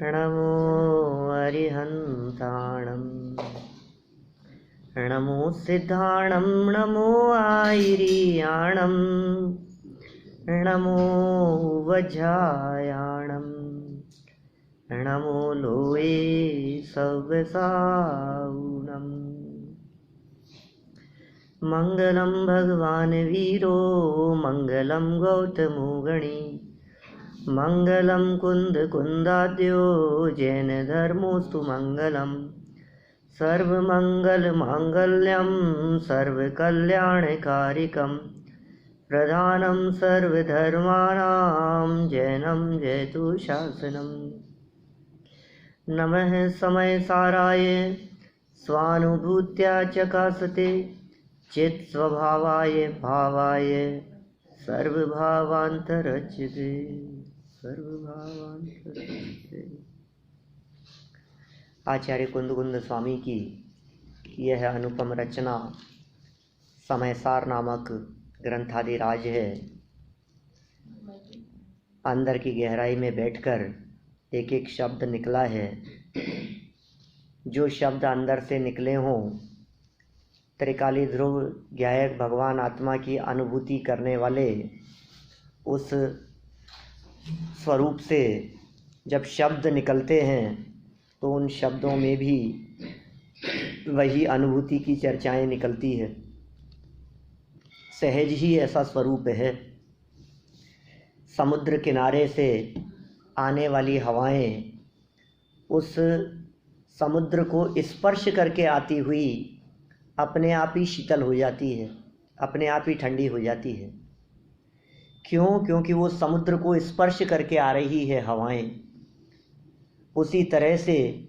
नमो अरिहन्ताणं नमो सिद्धाणं नमो आयिरियाणं नमो वज्रायाणं नमो लोये सव्यसाऊणम्। मंगलम भगवान वीरो मंगलम गौतमो गणी मंगलम कुंद कुंदाद्यो जैन धर्मोस्तु मंगलम सर्वमंगल मांगल्यम सर्वकल्याणकारिकम प्रधानम सर्वधर्माणां जैनम जयतु शासनम। नमः समय साराय स्वानुभूत्या चकासते चित् स्वभावाय भावाय सर्वभावांतरच्यते सर्वभावांतरच्यते। आचार्य कुंदकुंद स्वामी की यह अनुपम रचना समयसार नामक ग्रंथादिराज है। अंदर की गहराई में बैठकर एक एक शब्द निकला है। जो शब्द अंदर से निकले हों, त्रिकाली ध्रुव गायक भगवान आत्मा की अनुभूति करने वाले उस स्वरूप से जब शब्द निकलते हैं तो उन शब्दों में भी वही अनुभूति की चर्चाएं निकलती है। सहज ही ऐसा स्वरूप है। समुद्र किनारे से आने वाली हवाएं उस समुद्र को स्पर्श करके आती हुई अपने आप ही शीतल हो जाती है, अपने आप ही ठंडी हो जाती है। क्यों? क्योंकि वो समुद्र को स्पर्श करके आ रही है हवाएं। उसी तरह से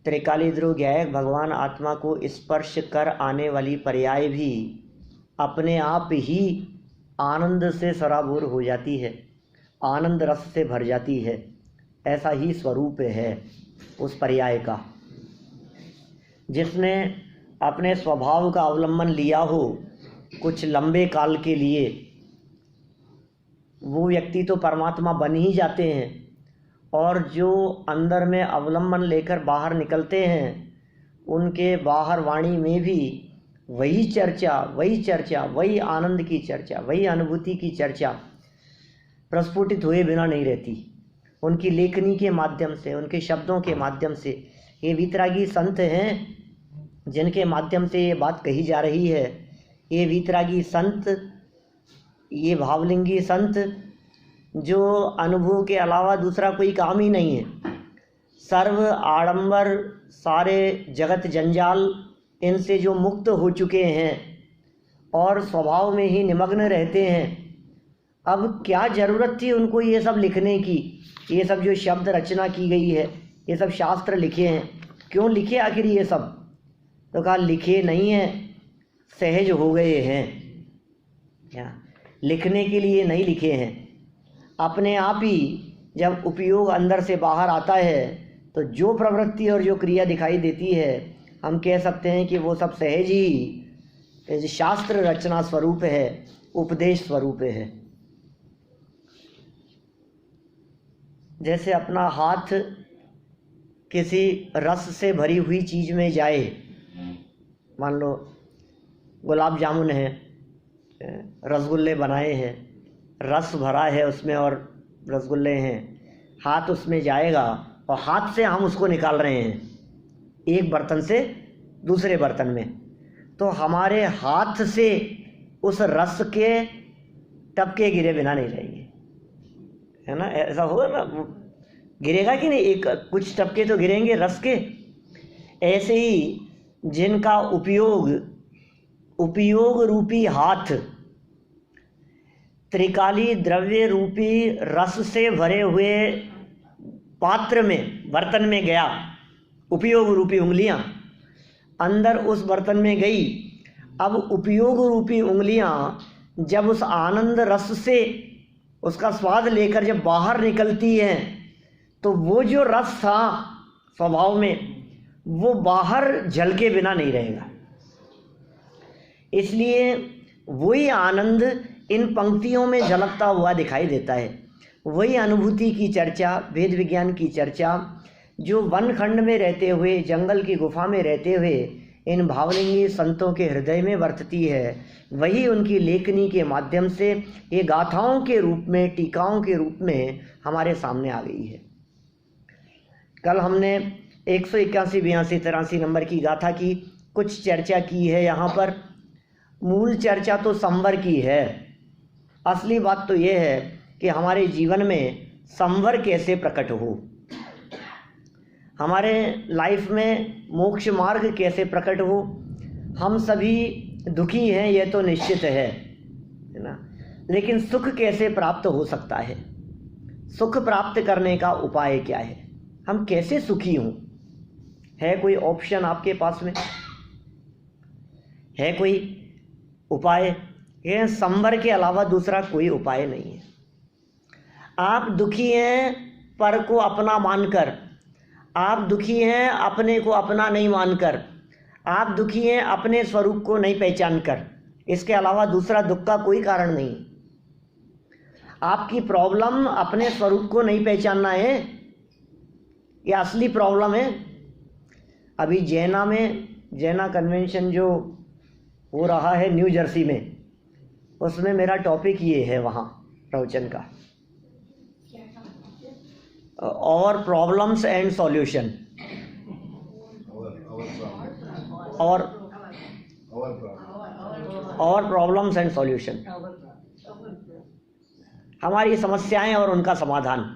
त्रिकाली ध्रुव गायक भगवान आत्मा को स्पर्श कर आने वाली पर्याय भी अपने आप ही आनंद से सराबोर हो जाती है, आनंद रस से भर जाती है। ऐसा ही स्वरूप है उस पर्याय का। जिसने अपने स्वभाव का अवलंबन लिया हो कुछ लंबे काल के लिए, वो व्यक्ति तो परमात्मा बन ही जाते हैं। और जो अंदर में अवलंबन लेकर बाहर निकलते हैं, उनके बाहर वाणी में भी वही चर्चा, वही आनंद की चर्चा, वही अनुभूति की चर्चा प्रस्फुटित हुए बिना नहीं रहती। उनकी लेखनी के माध्यम से, उनके शब्दों के माध्यम से। ये वीतरागी संत हैं जिनके माध्यम से ये बात कही जा रही है। ये वीतरागी संत, ये भावलिंगी संत जो अनुभव के अलावा दूसरा कोई काम ही नहीं है। सर्व आडंबर, सारे जगत जंजाल इनसे जो मुक्त हो चुके हैं और स्वभाव में ही निमग्न रहते हैं। अब क्या ज़रूरत थी उनको ये सब लिखने की? ये सब जो शब्द रचना की गई है, ये सब शास्त्र लिखे हैं, क्यों लिखे आखिर ये सब? तो कहा लिखे नहीं हैं, सहज हो गए हैं। क्या लिखने के लिए नहीं लिखे हैं। अपने आप ही जब उपयोग अंदर से बाहर आता है तो जो प्रवृत्ति और जो क्रिया दिखाई देती है, हम कह सकते हैं कि वो सब सहज ही शास्त्र रचना स्वरूप है, उपदेश स्वरूप है। जैसे अपना हाथ किसी रस से भरी हुई चीज़ में जाए, मान लो गुलाब जामुन है, रसगुल्ले बनाए हैं, रस भरा है उसमें और रसगुल्ले हैं, हाथ उसमें जाएगा और हाथ से हम उसको निकाल रहे हैं एक बर्तन से दूसरे बर्तन में, तो हमारे हाथ से उस रस के टपके गिरे बिना नहीं रहेंगे, है ना? ऐसा होगा ना, गिरेगा कि नहीं? एक कुछ टपके तो गिरेंगे रस के। ऐसे ही जिनका उपयोग रूपी हाथ त्रिकाली द्रव्य रूपी रस से भरे हुए पात्र में, बर्तन में गया, उपयोग रूपी उंगलियां अंदर उस बर्तन में गई। अब उपयोग रूपी उंगलियां जब उस आनंद रस से उसका स्वाद लेकर जब बाहर निकलती हैं, तो वो जो रस था स्वभाव में, वो बाहर झलके बिना नहीं रहेगा। इसलिए वही आनंद इन पंक्तियों में झलकता हुआ दिखाई देता है। वही अनुभूति की चर्चा, वेद विज्ञान की चर्चा जो वन खंड में रहते हुए, जंगल की गुफा में रहते हुए इन भावलिंगी संतों के हृदय में वर्तती है, वही उनकी लेखनी के माध्यम से ये गाथाओं के रूप में, टीकाओं के रूप में हमारे सामने आ गई है। कल हमने 181, 82, 83 नंबर की गाथा की कुछ चर्चा की है। यहाँ पर मूल चर्चा तो संवर की है। असली बात तो ये है कि हमारे जीवन में संवर कैसे प्रकट हो, हमारे लाइफ में मोक्ष मार्ग कैसे प्रकट हो। हम सभी दुखी हैं, ये तो निश्चित है ना, लेकिन सुख कैसे प्राप्त हो सकता है, सुख प्राप्त करने का उपाय क्या है, हम कैसे सुखी हों? है कोई ऑप्शन आपके पास में? है कोई उपाय? ये संवर के अलावा दूसरा कोई उपाय नहीं है। आप दुखी हैं पर को अपना मानकर, आप दुखी हैं अपने को अपना नहीं मानकर, आप दुखी हैं अपने स्वरूप को नहीं पहचान कर। इसके अलावा दूसरा दुख का कोई कारण नहीं। आपकी प्रॉब्लम अपने स्वरूप को नहीं पहचानना है, ये असली प्रॉब्लम है। अभी जैना कन्वेंशन जो हो रहा है न्यू जर्सी में, उसमें मेरा टॉपिक ये है वहाँ प्रवचन का, और प्रॉब्लम्स एंड सॉल्यूशन, और प्रॉब्लम्स एंड सॉल्यूशन, हमारी समस्याएं और उनका समाधान।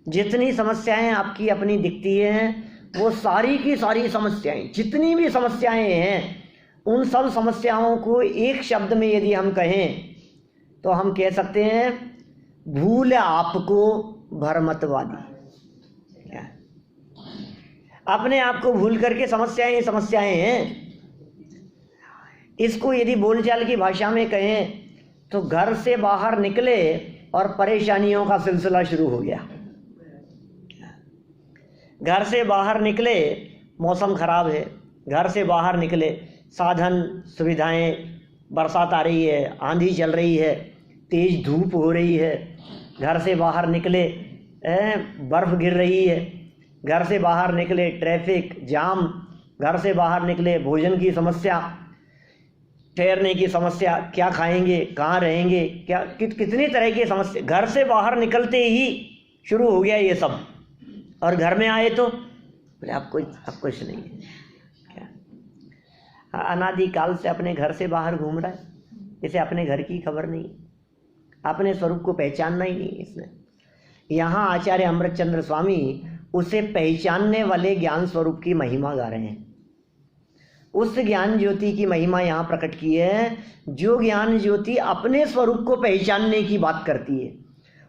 जितनी समस्याएं आपकी अपनी दिखती हैं, वो सारी की सारी समस्याएं, जितनी भी समस्याएं हैं, उन सब समस्याओं को एक शब्द में यदि हम कहें तो हम कह सकते हैं, भूल आपको भरमतवादी। अपने आप को भूल करके समस्याएं हैं। इसको यदि बोलचाल की भाषा में कहें तो घर से बाहर निकले और परेशानियों का सिलसिला शुरू हो गया। घर से बाहर निकले, मौसम खराब है, घर से बाहर निकले, साधन सुविधाएं, बरसात आ रही है, आंधी चल रही है, तेज धूप हो रही है, घर से बाहर निकले बर्फ़ गिर रही है, घर से बाहर निकले ट्रैफिक जाम, घर से बाहर निकले भोजन की समस्या, ठहरने की समस्या, क्या खाएंगे, कहाँ रहेंगे, क्या कितनी तरह की समस्या। घर से बाहर निकलते ही शुरू हो गया ये सब, और घर में आए तो बोले अब कुछ नहीं है। क्या अनादिकाल से अपने घर से बाहर घूम रहा है, इसे अपने घर की खबर नहीं, अपने स्वरूप को पहचानना ही नहीं इसने। यहाँ आचार्य अमृतचंद्र स्वामी उसे पहचानने वाले ज्ञान स्वरूप की महिमा गा रहे हैं। उस ज्ञान ज्योति की महिमा यहाँ प्रकट की है, जो ज्ञान ज्योति अपने स्वरूप को पहचानने की बात करती है।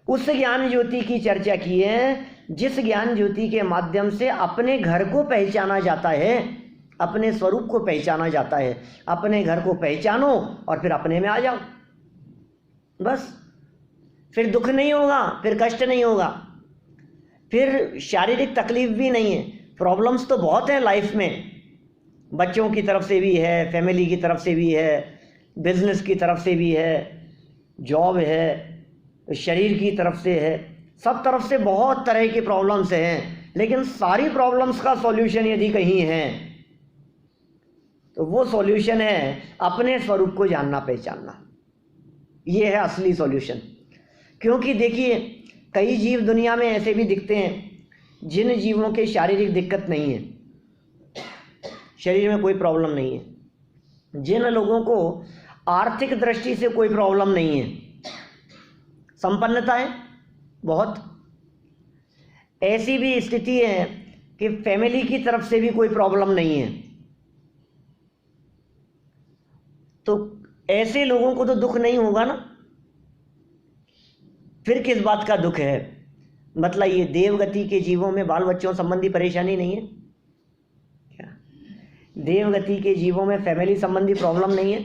उस ज्ञान ज्योति की चर्चा की है, जिस ज्ञान ज्योति के माध्यम से अपने घर को पहचाना जाता है, अपने स्वरूप को पहचाना जाता है। अपने घर को पहचानो और फिर अपने में आ जाओ, बस। फिर दुख नहीं होगा, फिर कष्ट नहीं होगा, फिर शारीरिक तकलीफ भी नहीं है। प्रॉब्लम्स तो बहुत है लाइफ में, बच्चों की तरफ से भी है, फैमिली की तरफ से भी है, बिजनेस की तरफ से भी है, जॉब है, शरीर की तरफ से है, सब तरफ से बहुत तरह की प्रॉब्लम्स हैं। लेकिन सारी प्रॉब्लम्स का सॉल्यूशन यदि कहीं है तो वो सॉल्यूशन है अपने स्वरूप को जानना पहचानना। ये है असली सॉल्यूशन। क्योंकि देखिए, कई जीव दुनिया में ऐसे भी दिखते हैं जिन जीवों के शारीरिक दिक्कत नहीं है, शरीर में कोई प्रॉब्लम नहीं है, जिन लोगों को आर्थिक दृष्टि से कोई प्रॉब्लम नहीं है, संपन्नता है बहुत। ऐसी भी स्थिति है कि फैमिली की तरफ से भी कोई प्रॉब्लम नहीं है। तो ऐसे लोगों को तो दुख नहीं होगा ना, फिर किस बात का दुख है? मतलब ये देवगति के जीवों में बाल बच्चों संबंधी परेशानी नहीं है क्या? देवगति के जीवों में फैमिली संबंधी प्रॉब्लम नहीं है?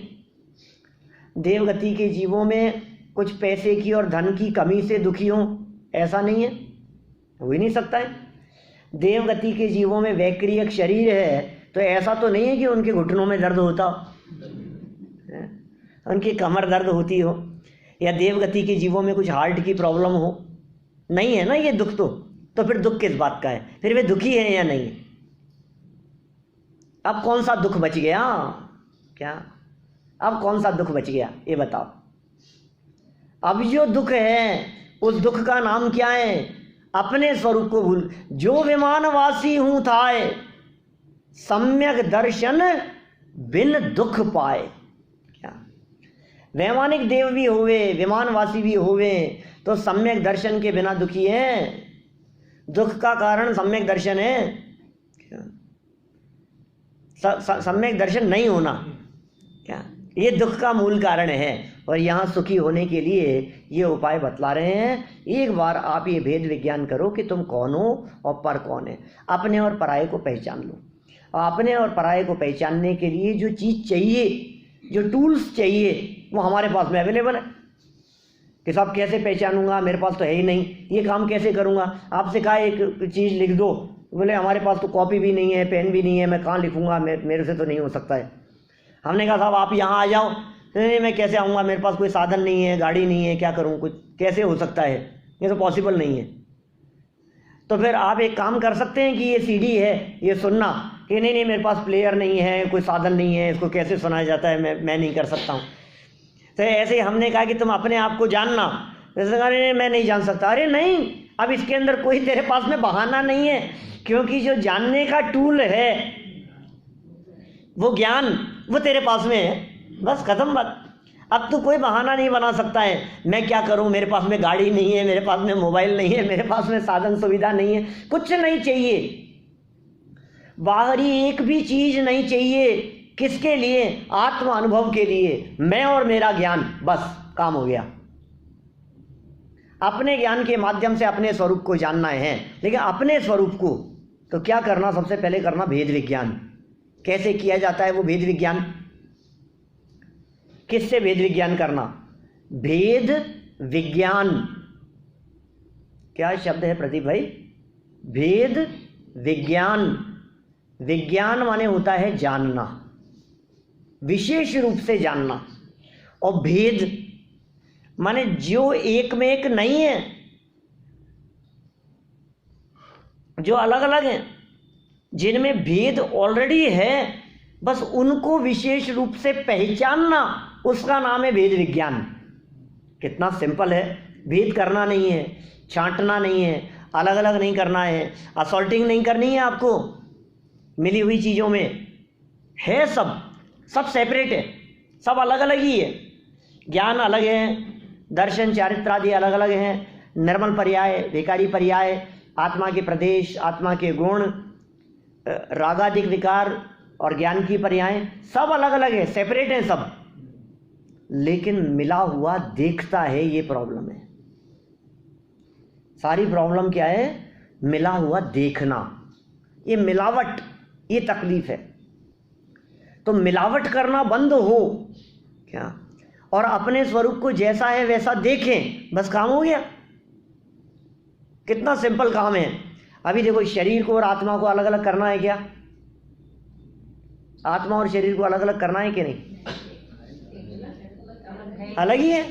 देवगति के जीवों में कुछ पैसे की और धन की कमी से दुखी हो, ऐसा नहीं है, हो ही नहीं सकता है। देवगति के जीवों में वैक्रियक शरीर है, तो ऐसा तो नहीं है कि उनके घुटनों में दर्द होता हो, उनकी कमर दर्द होती हो, या देवगति के जीवों में कुछ हार्ट की प्रॉब्लम हो, नहीं है ना ये दुख। तो तो फिर दुख किस बात का है? फिर वे दुखी है या नहीं? अब कौन सा दुख बच गया? क्या अब कौन सा दुख बच गया ये बताओ? अब जो दुख है उस दुख का नाम क्या है? अपने स्वरूप को भूल। जो विमानवासी हूं थाए, सम्यक दर्शन बिन दुख पाए। क्या वैमानिक देव भी होवे, विमानवासी भी होवे, तो सम्यक दर्शन के बिना दुखी है। दुख का कारण सम्यक दर्शन है। सम्यक दर्शन नहीं होना, क्या ये दुख का मूल कारण है। और यहाँ सुखी होने के लिए ये उपाय बतला रहे हैं। एक बार आप ये भेद विज्ञान करो कि तुम कौन हो और पर कौन है। अपने और पराये को पहचान लो। और अपने और पराये को पहचानने के लिए जो चीज़ चाहिए, जो टूल्स चाहिए, वो हमारे पास में अवेलेबल है। कि साहब कैसे पहचानूंगा, मेरे पास तो है ही नहीं, ये काम कैसे करूंगा? आपसे कहा एक चीज़ लिख दो, बोले हमारे पास तो कॉपी भी नहीं है, पेन भी नहीं है, मैं कहाँ लिखूंगा, मेरे से तो नहीं हो सकता है। हमने कहा साहब आप यहाँ आ जाओ। नहीं मैं कैसे आऊँगा, मेरे पास कोई साधन नहीं है, गाड़ी नहीं है, क्या करूँ, कुछ कैसे हो सकता है, ये तो पॉसिबल नहीं है। तो फिर आप एक काम कर सकते हैं कि ये सीडी है, ये सुनना, कि नहीं मेरे पास प्लेयर नहीं है, कोई साधन नहीं है, इसको कैसे सुनाया जाता है, मैं नहीं कर सकता हूँ। तो ऐसे ही हमने कहा कि तुम अपने आप को जानना। जैसे कहा नहीं मैं नहीं जान सकता। अरे नहीं, अब इसके अंदर कोई तेरे पास में बहाना नहीं है, क्योंकि जो जानने का टूल है वो ज्ञान, वो तेरे पास में है। बस खत्म बात। अब तो कोई बहाना नहीं बना सकता है, मैं क्या करूं, मेरे पास में गाड़ी नहीं है, मेरे पास में मोबाइल नहीं है, मेरे पास में साधन सुविधा नहीं है, कुछ नहीं चाहिए, बाहरी एक भी चीज नहीं चाहिए। किसके लिए? आत्म अनुभव के लिए। मैं और मेरा ज्ञान, बस काम हो गया। अपने ज्ञान के माध्यम से अपने स्वरूप को जानना है। लेकिन अपने स्वरूप को तो क्या करना? सबसे पहले करना भेद विज्ञान। कैसे किया जाता है वो भेद विज्ञान? किससे भेद विज्ञान करना? भेद विज्ञान क्या शब्द है प्रदीप भाई? भेद विज्ञान। विज्ञान माने होता है जानना, विशेष रूप से जानना। और भेद माने जो एक में एक नहीं है, जो अलग अलग हैं, जिनमें भेद ऑलरेडी है, बस उनको विशेष रूप से पहचानना, उसका नाम है भेद विज्ञान। कितना सिंपल है। भेद करना नहीं है, छांटना नहीं है, अलग अलग नहीं करना है, असॉल्टिंग नहीं करनी है आपको मिली हुई चीज़ों में। है सब सेपरेट है, सब अलग अलग ही है। ज्ञान अलग है, दर्शन चारित्र आदि अलग अलग हैं, निर्मल पर्याय, विकारी पर्याय, आत्मा के प्रदेश, आत्मा के गुण, रागादिक विकार और ज्ञान की पर्याय सब अलग अलग है, सेपरेट है सब। लेकिन मिला हुआ देखता है, ये प्रॉब्लम है। सारी प्रॉब्लम क्या है? मिला हुआ देखना, ये मिलावट, ये तकलीफ है। तो मिलावट करना बंद हो क्या, और अपने स्वरूप को जैसा है वैसा देखें, बस काम हो गया। कितना सिंपल काम है। अभी देखो, शरीर को और आत्मा को अलग अलग करना है क्या? आत्मा और शरीर को अलग अलग करना है कि नहीं? अलग ही है,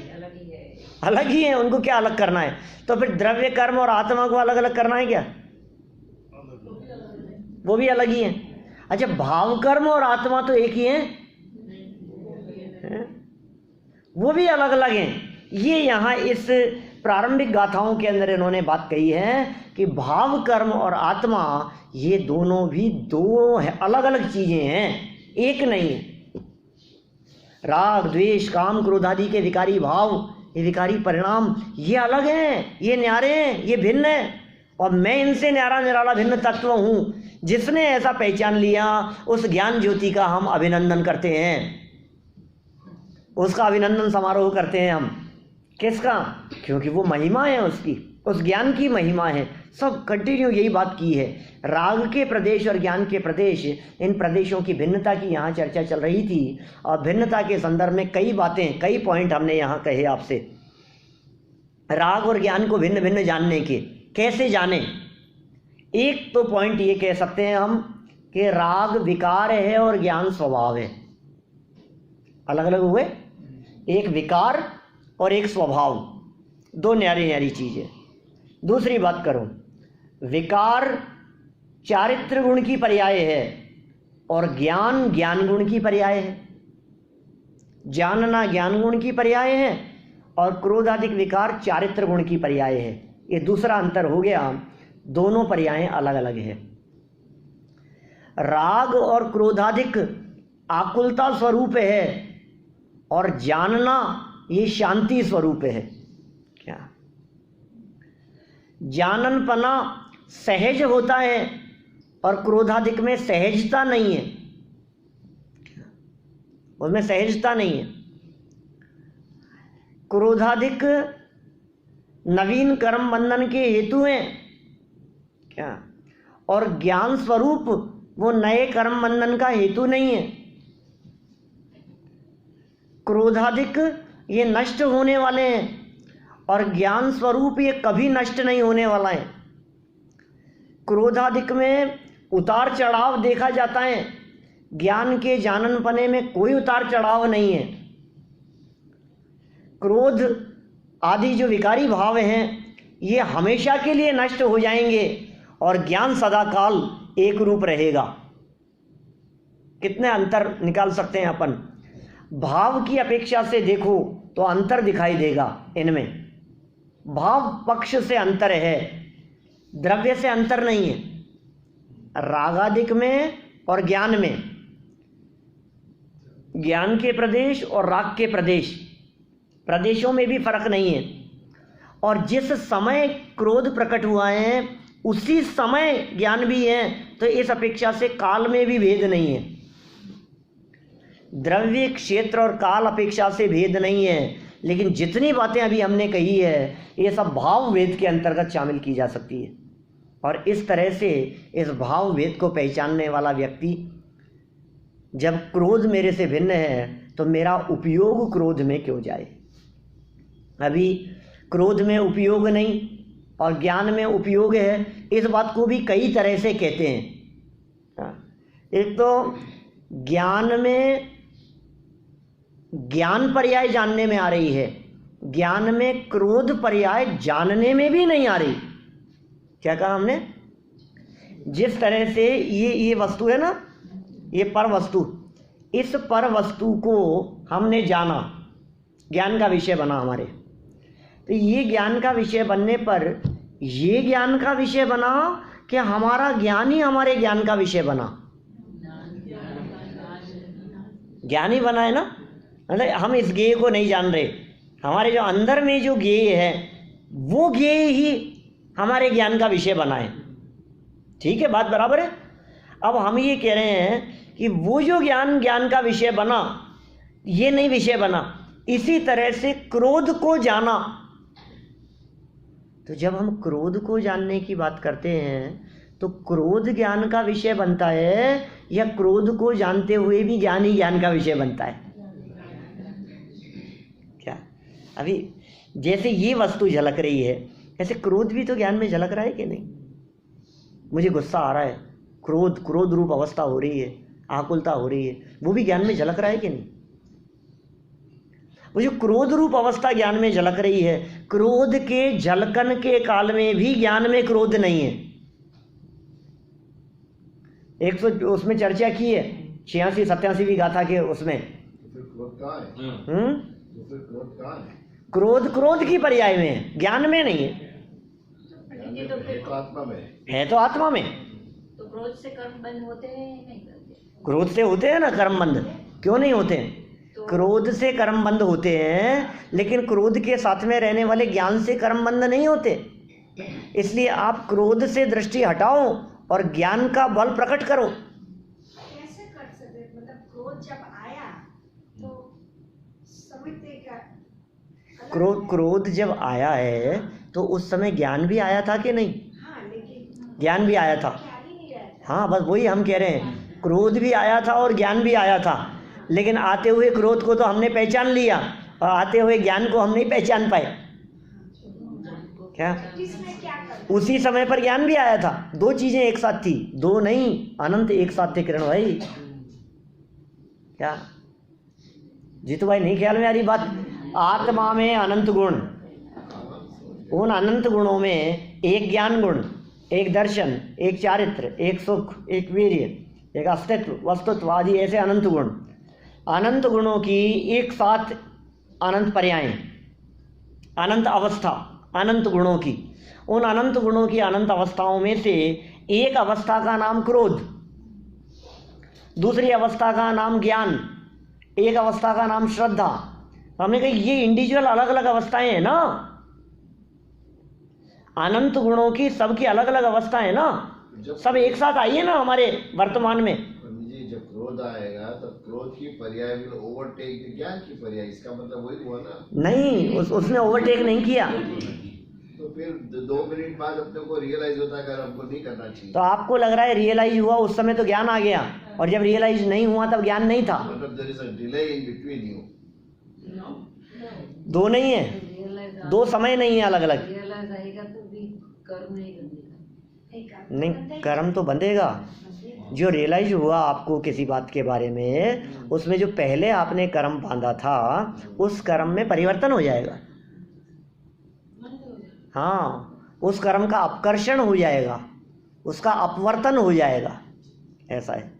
अलग ही है। उनको क्या अलग करना है? तो फिर द्रव्य कर्म और आत्मा को अलग अलग करना है क्या? वो भी अलग ही है। अच्छा, भाव कर्म और आत्मा तो एक ही है, वो भी अलग अलग हैं। ये यहाँ इस प्रारंभिक गाथाओं के अंदर इन्होंने बात कही है कि भाव कर्म और आत्मा ये दोनों भी दो है, अलग अलग चीजें हैं, एक नहीं है। राग द्वेष काम क्रोध आदि के विकारी भाव, ये विकारी परिणाम, ये अलग हैं, ये न्यारे हैं, ये भिन्न हैं। और मैं इनसे न्यारा निराला भिन्न तत्व हूँ। जिसने ऐसा पहचान लिया, उस ज्ञान ज्योति का हम अभिनंदन करते हैं, उसका अभिनंदन समारोह करते हैं हम। किसका? क्योंकि वो महिमा है उसकी, उस ज्ञान की महिमा है। सब कंटिन्यू यही बात की है। राग के प्रदेश और ज्ञान के प्रदेश, इन प्रदेशों की भिन्नता की यहाँ चर्चा चल रही थी। और भिन्नता के संदर्भ में कई बातें, कई पॉइंट हमने यहाँ कहे आपसे। राग और ज्ञान को भिन्न भिन्न जानने के, कैसे जाने? एक तो पॉइंट ये कह सकते हैं हम कि राग विकार है और ज्ञान स्वभाव है। अलग अलग हुए, एक विकार और एक स्वभाव, दो न्यारी न्यारी चीज़ें। दूसरी बात करो, विकार चारित्र गुण की पर्याय है और ज्ञान ज्ञान गुण की पर्याय है। जानना ज्ञान गुण की पर्याय है और क्रोधाधिक विकार चारित्र गुण की पर्याय है। ये दूसरा अंतर हो गया, दोनों पर्याय अलग अलग है। राग और क्रोधाधिक आकुलता स्वरूप है और जानना ये शांति स्वरूप है। क्या जाननपना सहज होता है और क्रोधाधिक में सहजता नहीं है, उसमें सहजता नहीं है। क्रोधाधिक नवीन कर्म बंधन के हेतु हैं क्या, और ज्ञान स्वरूप वो नए कर्म बंधन का हेतु नहीं है। क्रोधाधिक ये नष्ट होने वाले हैं और ज्ञान स्वरूप ये कभी नष्ट नहीं होने वाला है। क्रोधाधिक में उतार चढ़ाव देखा जाता है, ज्ञान के जाननपने में कोई उतार चढ़ाव नहीं है। क्रोध आदि जो विकारी भाव हैं ये हमेशा के लिए नष्ट हो जाएंगे और ज्ञान सदाकाल एक रूप रहेगा। कितने अंतर निकाल सकते हैं अपन। भाव की अपेक्षा से देखो तो अंतर दिखाई देगा इनमें। भाव पक्ष से अंतर है, द्रव्य से अंतर नहीं है। रागादिक में और ज्ञान में, ज्ञान के प्रदेश और राग के प्रदेशों में भी फर्क नहीं है। और जिस समय क्रोध प्रकट हुआ है उसी समय ज्ञान भी है, तो इस अपेक्षा से काल में भी भेद नहीं है। द्रव्य क्षेत्र और काल अपेक्षा से भेद नहीं है, लेकिन जितनी बातें अभी हमने कही है ये सब भाव वेद के अंतर्गत शामिल की जा सकती है। और इस तरह से इस भाव वेद को पहचानने वाला व्यक्ति जब क्रोध मेरे से भिन्न है तो मेरा उपयोग क्रोध में क्यों जाए। अभी क्रोध में उपयोग नहीं और ज्ञान में उपयोग है, इस बात को भी कई तरह से कहते हैं। एक तो ज्ञान में ज्ञान पर्याय जानने में आ रही है, ज्ञान में क्रोध पर्याय जानने में भी नहीं आ रही। क्या कहा हमने, जिस तरह से ये वस्तु है ना, ये पर वस्तु, इस पर वस्तु को हमने जाना, ज्ञान का विषय बना हमारे, तो ये ज्ञान का विषय बनने पर ये ज्ञान का विषय बना कि हमारा ज्ञान ही हमारे ज्ञान का विषय बना। ज्ञान ही बना है ना, मतलब हम इस ज्ञेय को नहीं जान रहे, हमारे जो अंदर में जो ज्ञेय है वो ज्ञेय ही हमारे ज्ञान का विषय बना है। ठीक है, बात बराबर है। अब हम ये कह रहे हैं कि वो जो ज्ञान का विषय बना ये नहीं विषय बना। इसी तरह से क्रोध को जाना, तो जब हम क्रोध को जानने की बात करते हैं तो क्रोध ज्ञान का विषय बनता है या क्रोध को जानते हुए भी ज्ञान ही ज्ञान का विषय बनता है। क्या अभी जैसे ये वस्तु झलक रही है ऐसे क्रोध भी तो ज्ञान में झलक रहा है कि नहीं। मुझे गुस्सा आ रहा है, क्रोध रूप अवस्था हो रही है, आकुलता हो रही है, वो भी ज्ञान में झलक रहा है कि नहीं। वो जो क्रोध रूप अवस्था ज्ञान में झलक रही है, क्रोध के झलकन के काल में भी ज्ञान में क्रोध नहीं है। 100 उसमें चर्चा की है 86-87वीं गाथा के उसमें। क्रोध की पर्याय में है, ज्ञान में नहीं है। है तो आत्मा में। तो क्रोध से कर्म बंद होते हैं नहीं करते? क्रोध से होते हैं ना कर्म बंद, क्यों नहीं होते हैं? क्रोध से कर्म बंद होते हैं, लेकिन क्रोध के साथ में रहने वाले ज्ञान से कर्म बंद नहीं होते। इसलिए आप क्रोध से दृष्टि हटाओ और ज्ञान का बल प्रकट करो। कैसे कर सकते, मतलब क्रोध जब आया तो समझते क्या? क्रोध जब आया है तो उस समय ज्ञान भी आया था कि नहीं? हाँ, लेकिन ज्ञान भी आया था। ख्याल ही नहीं रहता। हाँ, बस वही हम कह रहे हैं, क्रोध भी आया था और ज्ञान भी आया था, लेकिन आते हुए क्रोध को तो हमने पहचान लिया और आते हुए ज्ञान को हम नहीं पहचान पाए। क्या इसमें क्या करते? उसी समय पर ज्ञान भी आया था। दो चीजें एक साथ थी, दो नहीं, अनंत एक साथ थे किरण भाई। क्या जीतू भाई नहीं ख्याल में आ रही बात? आत्मा में अनंत गुण, उन अनंत गुणों में एक ज्ञान गुण एक दर्शन, एक चारित्र, एक सुख, एक वीर्य, एक अस्तित्व, वस्तुत्व आदि ऐसे अनंत गुण, अनंत गुणों की एक साथ अनंत पर्यायें, अनंत अवस्था, अनंत गुणों की, उन अनंत गुणों की अनंत अवस्थाओं में से एक अवस्था का नाम क्रोध, दूसरी अवस्था का नाम ज्ञान, एक अवस्था का नाम श्रद्धा। हमने कहा ये इंडिविजुअल अलग अलग अवस्थाएं हैं ना, अनंत गुणों की सबकी अलग अलग अवस्थाएं ना, सब एक साथ आइए ना हमारे वर्तमान में। जी जब क्रोध आएगा तब क्रोध की पर्याय विल ओवरटेक ज्ञान की पर्याय, इसका मतलब वही हुआ ना? नहीं, उसने ओवरटेक नहीं किया। तो फिर 2 मिनट बाद अपने को रियलाइज होता है कि हमको नहीं करना चाहिए। तो आपको लग रहा है रियलाइज हुआ, उस समय तो ज्ञान आ गया, और जब रियलाइज नहीं हुआ तब ज्ञान नहीं था। मतलब there is a delay in between you. दो नहीं है, दो समय नहीं है अलग अलग। रियलाइज आएगा तो भी कर्म नहीं बनेगा। नहीं, कर्म तो बंधेगा। जो रियलाइज हुआ आपको किसी बात के बारे में, उसमें जो पहले आपने कर्म बांधा था उस कर्म में परिवर्तन हो जाएगा। हाँ, उस कर्म का अपकर्षण हो जाएगा, उसका अपवर्तन हो जाएगा। ऐसा है,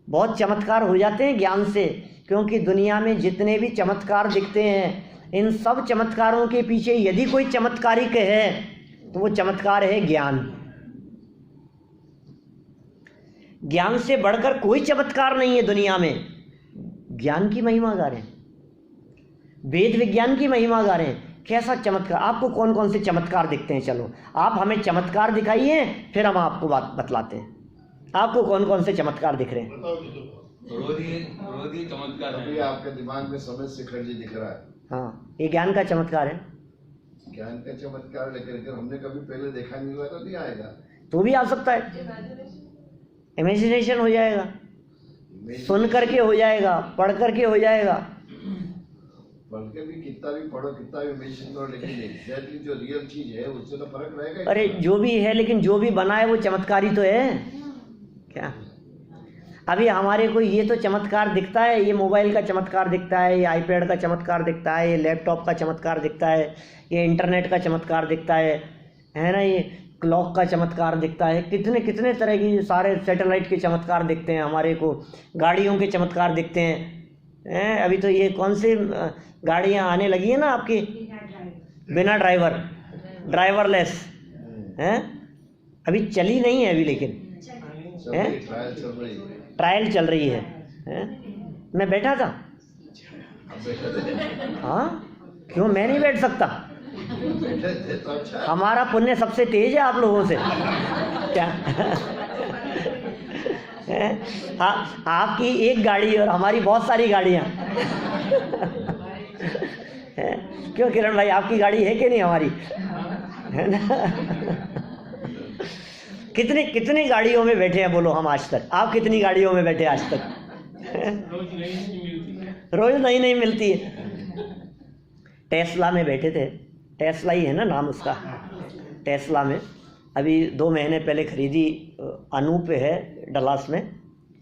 बहुत चमत्कार हो जाते हैं ज्ञान से, क्योंकि दुनिया में जितने भी चमत्कार दिखते हैं, इन सब चमत्कारों के पीछे यदि कोई चमत्कारिक है तो वो चमत्कार है ज्ञान। ज्ञान से बढ़कर कोई चमत्कार नहीं है दुनिया में। ज्ञान की महिमा गा रहे हैं, वेद विज्ञान की महिमा गा रहे हैं। कैसा चमत्कार, आपको कौन कौन से चमत्कार दिखते हैं? चलो आप हमें चमत्कार दिखाइए, फिर हम आपको बात बतलाते हैं। आपको कौन कौन से चमत्कार दिख रहे हैं? रोधी चमत्कार अभी आपके दिमाग में समझ शिखर जी दिख रहा है। हाँ, ये ज्ञान का चमत्कार है। ज्ञान का चमत्कार, लेकिन अगर हमने कभी पहले देखा नहीं हुआ तो नहीं आएगा। तो भी आ सकता है, इमेजिनेशन हो जाएगा, सुन करके हो जाएगा, पढ़ करके हो जाएगा। पढ़ के भी कितना भी पढ़ो, कितना भी इमेजिनेशन करो, लेकिन एग्जैक्टली जो रियल चीज है उससे तो फर्क रहेगा। अरे जो भी है, लेकिन जो भी बना है वो चमत्कारी तो है क्या? अभी हमारे को ये तो चमत्कार दिखता है, ये मोबाइल का चमत्कार दिखता है, ये आईपैड का चमत्कार दिखता है, ये लैपटॉप का चमत्कार दिखता है, ये इंटरनेट का चमत्कार दिखता है ना, ये क्लॉक का चमत्कार दिखता है, कितने कितने तरह की सारे सैटेलाइट के चमत्कार दिखते हैं हमारे को, गाड़ियों के चमत्कार दिखते हैं। अभी तो ये कौन सी गाड़ियाँ आने लगी है ना आपकी, बिना ड्राइवर, ड्राइवरलेस हैं, अभी चली नहीं है अभी, लेकिन ट्रायल चल रही है। मैं बैठा था। हाँ, क्यों मैं नहीं बैठ सकता? हमारा पुण्य सबसे तेज है आप लोगों से क्या? हाँ, आपकी एक गाड़ी और हमारी बहुत सारी गाड़ियाँ। क्यों किरण भाई, आपकी गाड़ी है कि नहीं हमारी? है ना? कितनी गाड़ियों में बैठे हैं बोलो हम आज तक? आप कितनी गाड़ियों में बैठे आज तक? रोज नई नहीं मिलती है। टेस्ला में बैठे थे, टेस्ला ही है ना नाम उसका। टेस्ला में अभी 2 महीने पहले खरीदी, अनूप है डलास में,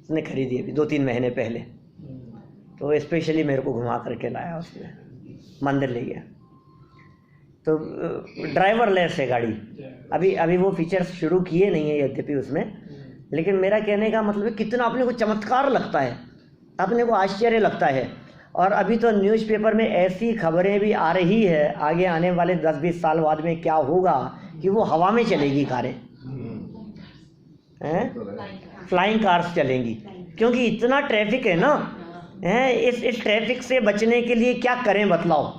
उसने खरीदी अभी 2-3 महीने पहले। तो स्पेशली मेरे को घुमा करके लाया, उसने मंदिर ले गया। तो ड्राइवरलेस है गाड़ी। अभी वो फीचर्स शुरू किए नहीं है यद्यपि उसमें, लेकिन मेरा कहने का मतलब है कितना अपने को चमत्कार लगता है, अपने को आश्चर्य लगता है। और अभी तो न्यूज़पेपर में ऐसी खबरें भी आ रही है, आगे आने वाले 10-20 साल बाद में क्या होगा कि वो हवा में चलेगी कारें, फ्लाइंग कार्स चलेंगी, क्योंकि इतना ट्रैफिक है ना। इस ट्रैफिक से बचने के लिए क्या करें बतलाओ?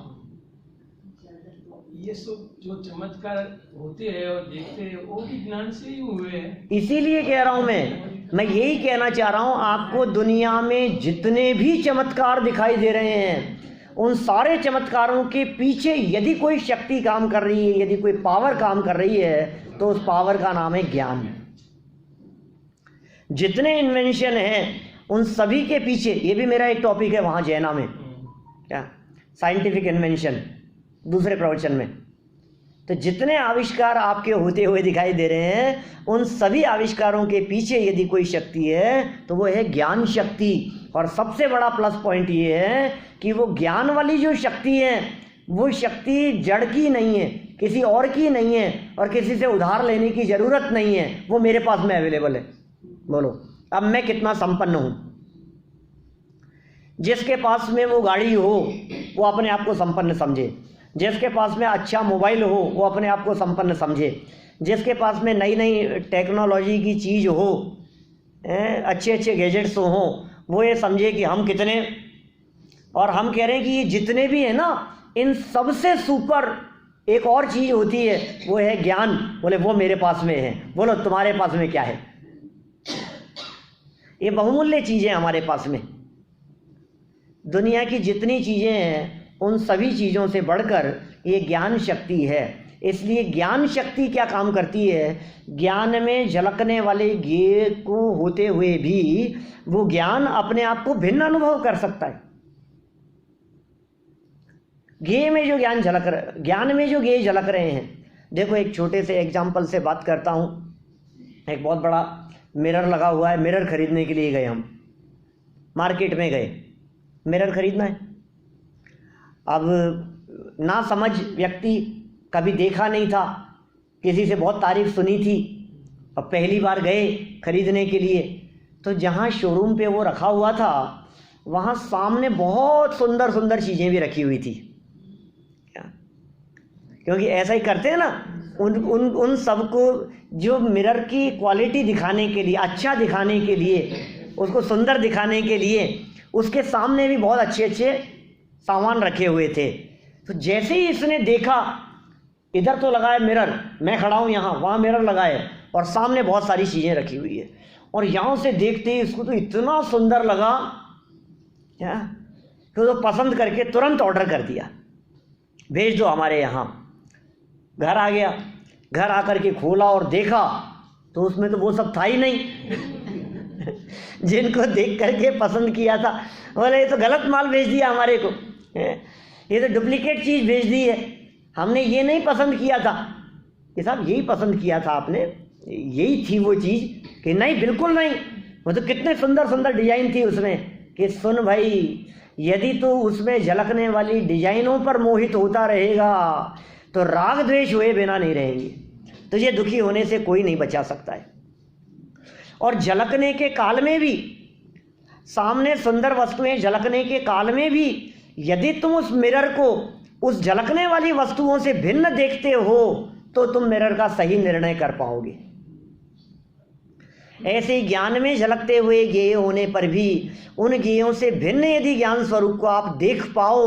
ये सब जो चमत्कार होते हैं और देखते हैं वो भी ज्ञान से ही हुए हैं। इसीलिए कह रहा हूं मैं यही कहना चाह रहा हूं आपको, दुनिया में जितने भी चमत्कार दिखाई दे रहे हैं, उन सारे चमत्कारों के पीछे यदि कोई शक्ति काम कर रही है, यदि कोई पावर काम कर रही है, तो उस पावर का नाम है ज्ञान। जितने इन्वेंशन हैं उन सभी के पीछे, ये भी मेरा एक टॉपिक है वहाँ जैना में, क्या साइंटिफिक इन्वेंशन दूसरे प्रवचन में। तो जितने आविष्कार आपके होते हुए दिखाई दे रहे हैं, उन सभी आविष्कारों के पीछे यदि कोई शक्ति है तो वो है ज्ञान शक्ति। और सबसे बड़ा प्लस पॉइंट ये है कि वो ज्ञान वाली जो शक्ति है, वो शक्ति जड़ की नहीं है, किसी और की नहीं है और किसी से उधार लेने की ज़रूरत नहीं है, वो मेरे पास में अवेलेबल है। बोलो अब मैं कितना संपन्न हूँ। जिसके पास में वो गाड़ी हो वो अपने आप को संपन्न समझे, जिसके पास में अच्छा मोबाइल हो वो अपने आप को संपन्न समझे, जिसके पास में नई नई टेक्नोलॉजी की चीज़ हो, अच्छे अच्छे गैजेट्स हो, वो ये समझे कि हम कितने। और हम कह रहे हैं कि ये जितने भी हैं ना, इन सबसे सुपर एक और चीज़ होती है, वो है ज्ञान। बोले वो मेरे पास में है। बोलो तुम्हारे पास में क्या है? ये बहुमूल्य चीज़ें हमारे पास में। दुनिया की जितनी चीज़ें हैं उन सभी चीज़ों से बढ़कर ये ज्ञान शक्ति है। इसलिए ज्ञान शक्ति क्या काम करती है? ज्ञान में झलकने वाले ज्ञेय को होते हुए भी वो ज्ञान अपने आप को भिन्न अनुभव कर सकता है। ज्ञेय में जो ज्ञान में जो ज्ञेय झलक रहे हैं, देखो एक छोटे से एग्जाम्पल से बात करता हूँ। एक बहुत बड़ा मिरर लगा हुआ है, मिरर खरीदने के लिए गए, हम मार्केट में गए, मिरर खरीदना है। अब ना समझ व्यक्ति, कभी देखा नहीं था, किसी से बहुत तारीफ सुनी थी, अब पहली बार गए खरीदने के लिए। तो जहाँ शोरूम पे वो रखा हुआ था वहाँ सामने बहुत सुंदर सुंदर चीज़ें भी रखी हुई थी, क्योंकि ऐसा ही करते हैं ना, उन सबको जो मिरर की क्वालिटी दिखाने के लिए, अच्छा दिखाने के लिए, उसको सुंदर दिखाने के लिए उसके सामने भी बहुत अच्छे अच्छे सामान रखे हुए थे। तो जैसे ही इसने देखा, इधर तो लगा है मिरर, मैं खड़ा हूँ यहाँ, वहाँ मिरर लगा है और सामने बहुत सारी चीज़ें रखी हुई है, और यहाँ से देखते ही इसको तो इतना सुंदर लगा क्या, तो पसंद करके तुरंत ऑर्डर कर दिया, भेज दो हमारे यहाँ। घर आ गया, घर आकर के खोला और देखा तो उसमें तो वो सब था ही नहीं जिनको देख करके पसंद किया था। बोले ये तो गलत माल भेज दिया हमारे को, ये तो डुप्लीकेट चीज़ भेज दी है, हमने ये नहीं पसंद किया था। कि साहब यही पसंद किया था आपने, यही थी वो चीज़? कि नहीं, बिल्कुल नहीं, वो तो कितने सुंदर सुंदर डिजाइन थी उसमें। कि सुन भाई, यदि तो उसमें झलकने वाली डिजाइनों पर मोहित होता रहेगा तो राग द्वेष हुए बिना नहीं रहेंगे, तुझे दुखी होने से कोई नहीं बचा सकता है। और झलकने के काल में भी, सामने सुंदर वस्तुएं झलकने के काल में भी, यदि तुम उस मिरर को उस झलकने वाली वस्तुओं से भिन्न देखते हो तो तुम मिरर का सही निर्णय कर पाओगे। ऐसे ही ज्ञान में झलकते हुए ज्ञेय होने पर भी उन ज्ञेयों से भिन्न यदि ज्ञान स्वरूप को आप देख पाओ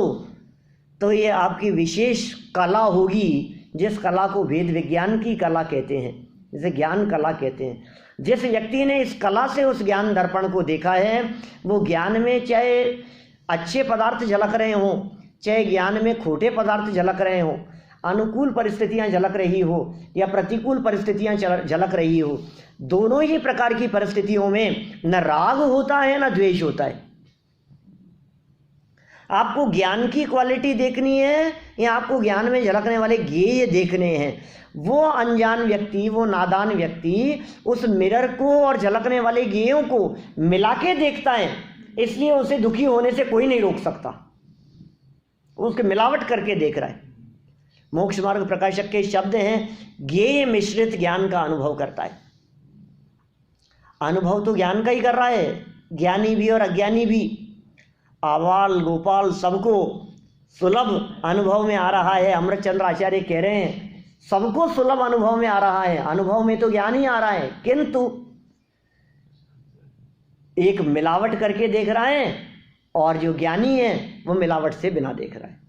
तो ये आपकी विशेष कला होगी, जिस कला को वेद विज्ञान की कला कहते हैं, जिसे ज्ञान कला कहते हैं। जिस व्यक्ति ने इस कला से उस ज्ञान दर्पण को देखा है, वो ज्ञान में चाहे अच्छे पदार्थ झलक रहे हों, चाहे ज्ञान में खोटे पदार्थ झलक रहे हों, अनुकूल परिस्थितियां झलक रही हो या प्रतिकूल परिस्थितियां झलक रही हो, दोनों ही प्रकार की परिस्थितियों में न राग होता है न द्वेष होता है। आपको ज्ञान की क्वालिटी देखनी है या आपको ज्ञान में झलकने वाले ज्ञेय देखने हैं? वो अनजान व्यक्ति, वो नादान व्यक्ति उस मिरर को और झलकने वाले ज्ञेयों को मिला के देखता है, इसलिए उसे दुखी होने से कोई नहीं रोक सकता, उसके मिलावट करके देख रहा है। मोक्ष मार्ग प्रकाशक के शब्द हैं, ज्ञेय मिश्रित ज्ञान का अनुभव करता है। अनुभव तो ज्ञान का ही कर रहा है, ज्ञानी भी और अज्ञानी भी, आवाल गोपाल सबको सुलभ अनुभव में आ रहा है। अमृतचंद्र आचार्य कह रहे हैं सबको सुलभ अनुभव में आ रहा है, अनुभव में तो ज्ञान ही आ रहा है, किंतु एक मिलावट करके देख रहा है और जो ज्ञानी है वो मिलावट से बिना देख रहा है।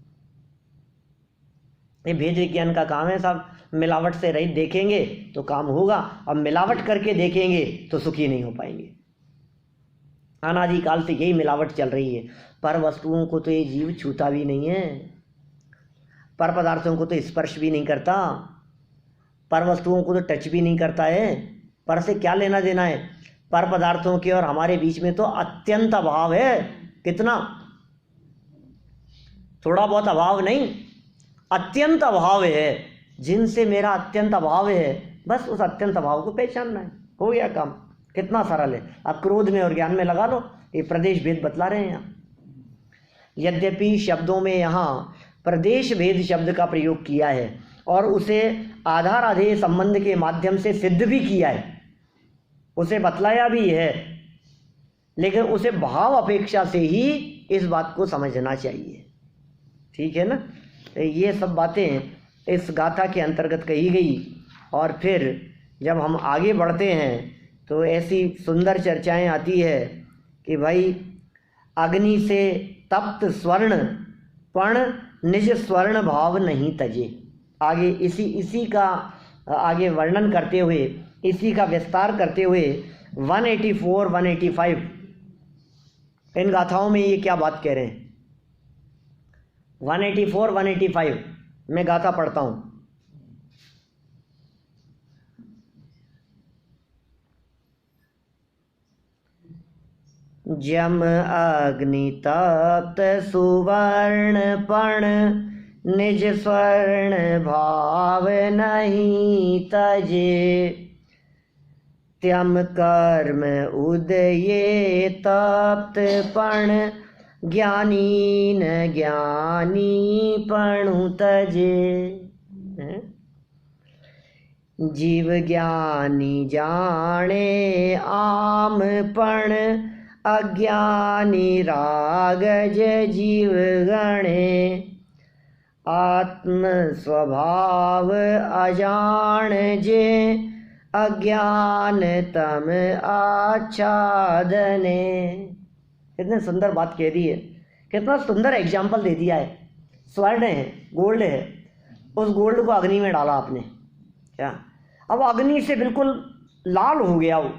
ये भेद विज्ञान का काम है साहब, मिलावट से रहित देखेंगे तो काम होगा, और मिलावट करके देखेंगे तो सुखी नहीं हो पाएंगे। अनादिकाल से यही मिलावट चल रही है। पर वस्तुओं को तो ये जीव छूता भी नहीं है, पर पदार्थों को तो स्पर्श भी नहीं करता, पर वस्तुओं को तो टच भी नहीं करता है। पर से क्या लेना देना है? पर पदार्थों के और हमारे बीच में तो अत्यंत अभाव है। कितना? थोड़ा बहुत अभाव नहीं, अत्यंत अभाव है। जिनसे मेरा अत्यंत अभाव है, बस उस अत्यंत अभाव को पहचानना है, हो गया काम। कितना सरल है। अब क्रोध में और ज्ञान में लगा लो, ये प्रदेश भेद बतला रहे हैं यहाँ। यद्यपि शब्दों में यहाँ प्रदेश भेद शब्द का प्रयोग किया है और उसे आधार आधेय संबंध के माध्यम से सिद्ध भी किया है, उसे बतलाया भी है, लेकिन उसे भाव अपेक्षा से ही इस बात को समझना चाहिए। ठीक है ना। तो ये सब बातें इस गाथा के अंतर्गत कही गई। और फिर जब हम आगे बढ़ते हैं तो ऐसी सुंदर चर्चाएं आती है कि भाई अग्नि से तप्त स्वर्ण पण निज स्वर्ण भाव नहीं तजे। आगे इसी का आगे वर्णन करते हुए, इसी का विस्तार करते हुए 184 185 इन गाथाओं में ये क्या बात कह रहे हैं। 184 185 मैं गाथा पढ़ता हूँ। जम अग्नि तप्त सुवर्ण पण निज स्वर्ण भाव नहीं तजे। त्यम कर्म उदये तप्त पण ज्ञानी न ज्ञानी पणु तजे। जीव ज्ञानी जाने आम पण अज्ञानी रागज जीव गणे। आत्म स्वभाव अजान जे अज्ञान तम आच्छादने। कितने सुंदर बात कह दी है, कितना सुंदर एग्जाम्पल दे दिया है। स्वर्ण है, गोल्ड है, उस गोल्ड को अग्नि में डाला आपने, क्या अब अग्नि से बिल्कुल लाल हो गया, वो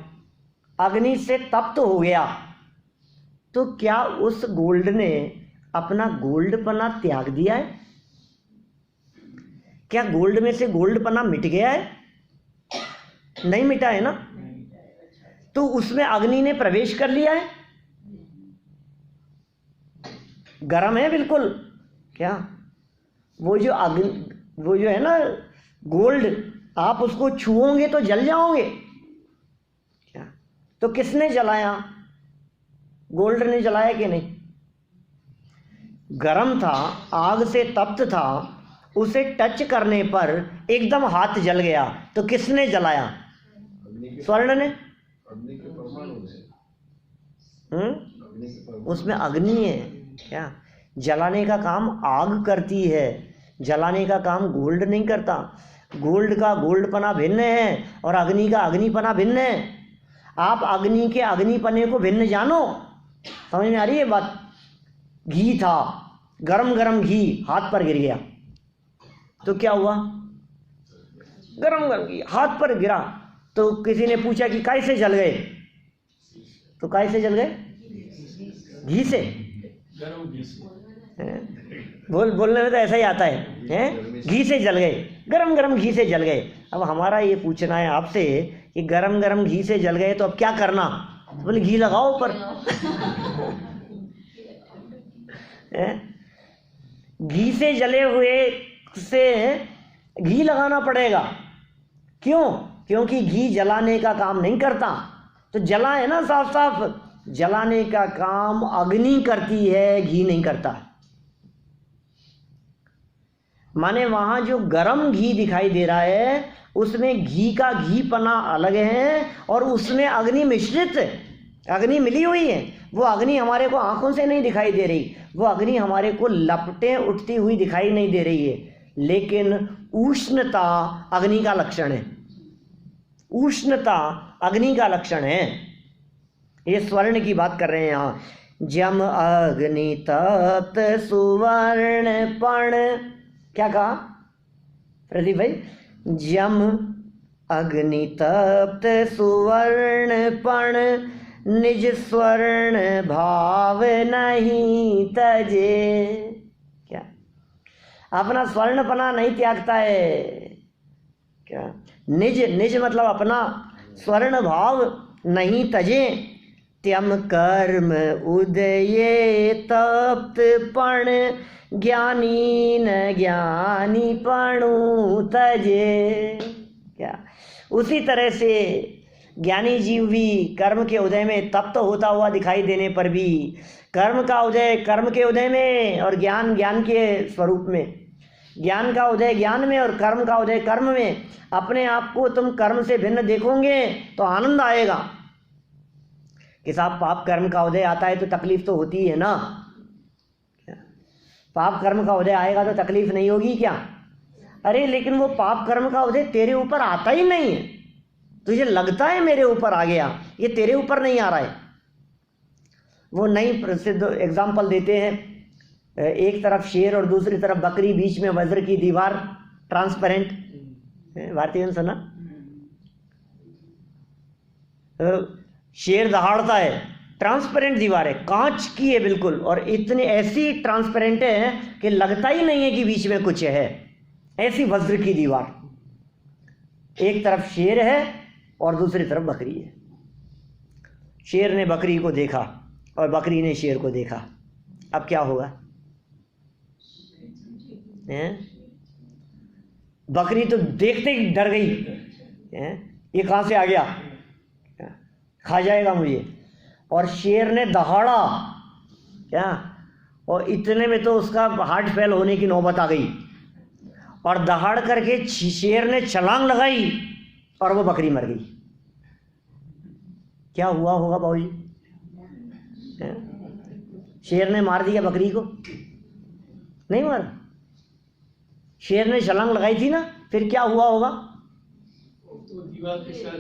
अग्नि से तप्त हो गया, तो क्या उस गोल्ड ने अपना गोल्डपना त्याग दिया है? क्या गोल्ड में से गोल्डपना मिट गया है? नहीं मिटा है ना। तो उसमें अग्नि ने प्रवेश कर लिया है, गरम है बिल्कुल। क्या वो जो है ना गोल्ड, आप उसको छुओगे तो जल जाओगे। क्या तो किसने जलाया? गोल्ड ने जलाया कि नहीं? गरम था, आग से तप्त था, उसे टच करने पर एकदम हाथ जल गया, तो किसने जलाया? स्वर्ण ने। उसमें अग्नि है। क्या जलाने का काम आग करती है, जलाने का काम गोल्ड नहीं करता। गोल्ड का गोल्डपना भिन्न है और अग्नि का अग्निपना भिन्न है। आप अग्नि के अग्निपने को भिन्न जानो। समझ में आ रही है बात? घी था, गरम गरम घी हाथ पर गिर गया, तो क्या हुआ? गरम गरम घी हाथ पर गिरा, तो किसी ने पूछा कि कैसे जल गए? तो कैसे जल गए? घी से। गरम घी से। बोलने में तो ऐसा ही आता है, घी से जल गए, गरम गरम घी से जल गए। अब हमारा ये पूछना है आपसे कि गरम गरम घी से जल गए तो अब क्या करना? तो बोले घी लगाओ ऊपर। घी से जले हुए से घी लगाना पड़ेगा। क्यों? क्योंकि घी जलाने का काम नहीं करता। तो जला है ना साफ साफ, जलाने का काम अग्नि करती है, घी नहीं करता। माने वहां जो गरम घी दिखाई दे रहा है उसमें घी का घीपना अलग है और उसमें अग्नि मिश्रित, अग्नि मिली हुई है। वो अग्नि हमारे को आंखों से नहीं दिखाई दे रही, वो अग्नि हमारे को लपटें उठती हुई दिखाई नहीं दे रही है, लेकिन उष्णता अग्नि का लक्षण है। उष्णता अग्नि का लक्षण है। ये स्वर्ण की बात कर रहे हैं यहाँ। जम अग्नि तप्त सुवर्ण पण, क्या कहा प्रदीप भाई? जम अग्नि तप्त सुवर्ण पण निज स्वर्ण भाव नहीं तजे। क्या अपना स्वर्णपना नहीं त्यागता है? क्या निज, निज मतलब अपना, स्वर्ण भाव नहीं तजे। त्यम कर्म उदये तप्त पण ज्ञानी न ज्ञानी पणु तजे। क्या उसी तरह से ज्ञानी जीव भी कर्म के उदय में तप्त होता हुआ दिखाई देने पर भी, कर्म का उदय कर्म के उदय में और ज्ञान ज्ञान के स्वरूप में, ज्ञान का उदय ज्ञान में और कर्म का उदय कर्म में। अपने आप को तुम कर्म से भिन्न देखोगे तो आनंद आएगा कि साहब पाप कर्म का उदय आता है तो तकलीफ तो होती है ना। पाप कर्म का उदय आएगा तो तकलीफ नहीं होगी क्या? अरे लेकिन वो पाप कर्म का उदय तेरे ऊपर आता ही नहीं है। तुझे लगता है मेरे ऊपर आ गया, ये तेरे ऊपर नहीं आ रहा है। वो नई प्रसिद्ध एग्जाम्पल देते हैं, एक तरफ शेर और दूसरी तरफ बकरी, बीच में वज्र की दीवार, ट्रांसपेरेंट। भारतीय ने सुना? शेर दहाड़ता है, ट्रांसपेरेंट दीवार है, कांच की है बिल्कुल, और इतनी ऐसी ट्रांसपेरेंट है कि लगता ही नहीं है कि बीच में कुछ है। ऐसी वज्र की दीवार, एक तरफ शेर है और दूसरी तरफ बकरी है। शेर ने बकरी को देखा और बकरी ने शेर को देखा। अब क्या होगा? बकरी तो देखते ही डर गई, ये कहाँ से आ गया, खा जाएगा मुझे। और शेर ने दहाड़ा क्या, और इतने में तो उसका हार्ट फेल होने की नौबत आ गई, और दहाड़ करके शेर ने छलांग लगाई और वो बकरी मर गई। क्या हुआ होगा बाबूजी? शेर ने मार दिया बकरी को? नहीं मारा। शेर ने छलांग लगाई थी ना, फिर क्या हुआ होगा? तो दीवार के साथ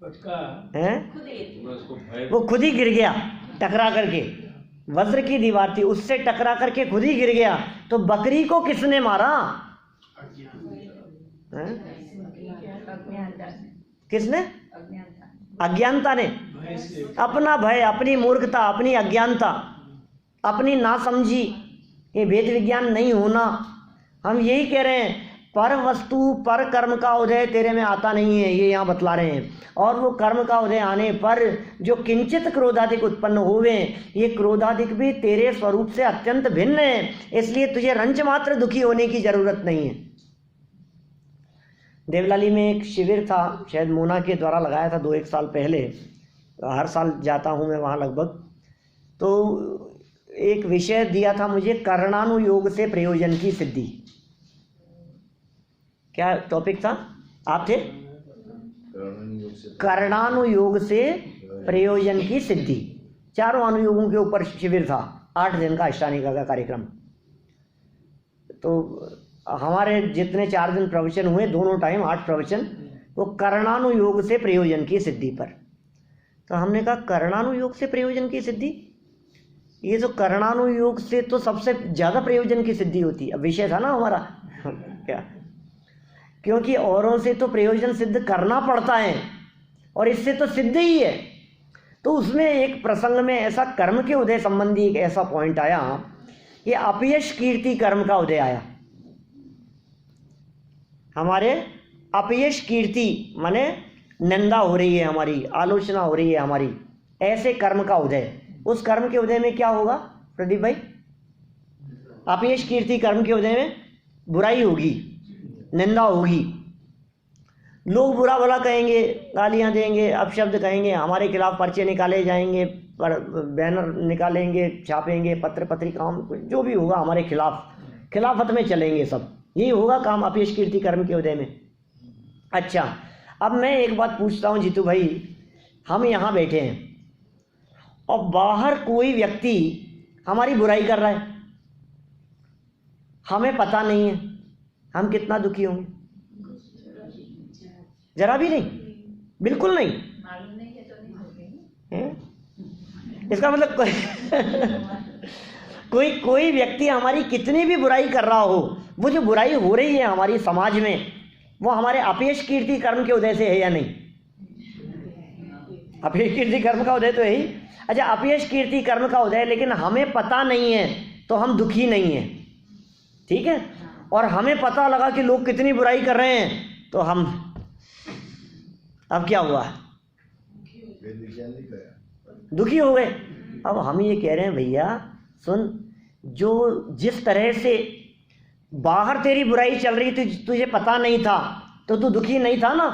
पटका है, वो खुद ही गिर गया टकरा करके। वज्र की दीवार थी, उससे टकरा करके खुद ही गिर गया। तो बकरी को किसने मारा? किसने? अज्ञानता ने। अपना भय, अपनी मूर्खता, अपनी अज्ञानता, अपनी नासमझी, ये वेद विज्ञान नहीं होना। हम यही कह रहे हैं, पर वस्तु पर कर्म का उदय तेरे में आता नहीं है, ये यहाँ बतला रहे हैं। और वो कर्म का उदय आने पर जो किंचित क्रोधाधिक उत्पन्न हुए, ये क्रोधाधिक भी तेरे स्वरूप से अत्यंत भिन्न है, इसलिए तुझे रंच मात्र दुखी होने की जरूरत नहीं है। देवलाली में एक शिविर था, शायद मोना के द्वारा लगाया था 2-1 साल पहले, हर साल जाता हूँ मैं वहाँ लगभग। तो एक विषय दिया था मुझे, कर्णानुयोग से प्रयोजन की सिद्धि। क्या टॉपिक था? आप थे? कर्णानुयोग से प्रयोजन की सिद्धि। 4 अनुयोगों के ऊपर शिविर था, 8 दिन का अष्टानिका का कार्यक्रम। तो हमारे जितने 4 दिन प्रवचन हुए, दोनों टाइम 8 प्रवचन, वो कर्णानुयोग से प्रयोजन की सिद्धि पर। तो हमने कहा कर्णानुयोग से प्रयोजन की सिद्धि, ये तो कर्णानुयोग से तो सबसे ज़्यादा प्रयोजन की सिद्धि होती है। अब विषय था ना हमारा क्या, क्योंकि औरों से तो प्रयोजन सिद्ध करना पड़ता है और इससे तो सिद्ध ही है। तो उसमें एक प्रसंग में ऐसा कर्म के उदय संबंधी एक ऐसा पॉइंट आया कि अपयश कीर्ति कर्म का उदय आया। हमारे अपयश कीर्ति माने निंदा हो रही है हमारी, आलोचना हो रही है हमारी, ऐसे कर्म का उदय। उस कर्म के उदय में क्या होगा प्रदीप भाई? अपयश कीर्ति कर्म के उदय में बुराई होगी, निंदा होगी, लोग बुरा भला कहेंगे, गालियां देंगे, अपशब्द कहेंगे, हमारे खिलाफ पर्चे निकाले जाएंगे, पर बैनर निकालेंगे, छापेंगे, पत्र पत्रिकाओं, जो भी होगा हमारे खिलाफत में चलेंगे सब। यही होगा काम अपयश कीर्ति कर्म के उदय में। अच्छा, अब मैं एक बात पूछता हूँ जीतू भाई, हम यहाँ बैठे हैं और बाहर कोई व्यक्ति हमारी बुराई कर रहा है, हमें पता नहीं है, हम कितना दुखी होंगे? जरा भी नहीं, बिल्कुल नहीं। इसका मतलब कोई व्यक्ति हमारी कितनी भी बुराई कर रहा हो, वो जो बुराई हो रही है हमारी समाज में, वो हमारे अपयश कीर्ति कर्म के उदय से है या नहीं? अपयश कीर्ति कर्म का उदय तो है ही। अच्छा, अपयश कीर्ति कर्म का उदय, लेकिन हमें पता नहीं है तो हम दुखी नहीं हैं, ठीक है? और हमें पता लगा कि लोग कितनी बुराई कर रहे हैं तो हम, अब क्या हुआ? दुखी हो गए। अब हम ये कह रहे हैं भैया सुन, जो जिस तरह से बाहर तेरी बुराई चल रही थी तुझे पता नहीं था तो तू दुखी नहीं था ना।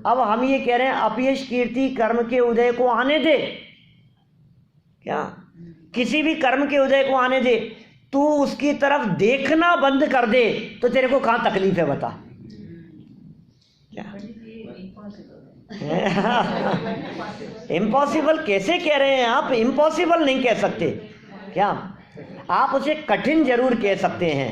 अब हम ये कह रहे हैं अपयश कीर्ति कर्म के उदय को आने दे, क्या किसी भी कर्म के उदय को आने दे, तू उसकी तरफ देखना बंद कर दे तो तेरे को कहाँ तकलीफ है बता। क्या इम्पॉसिबल कैसे कह रहे हैं आप? इम्पॉसिबल नहीं कह सकते। क्या आप उसे कठिन जरूर कह सकते हैं,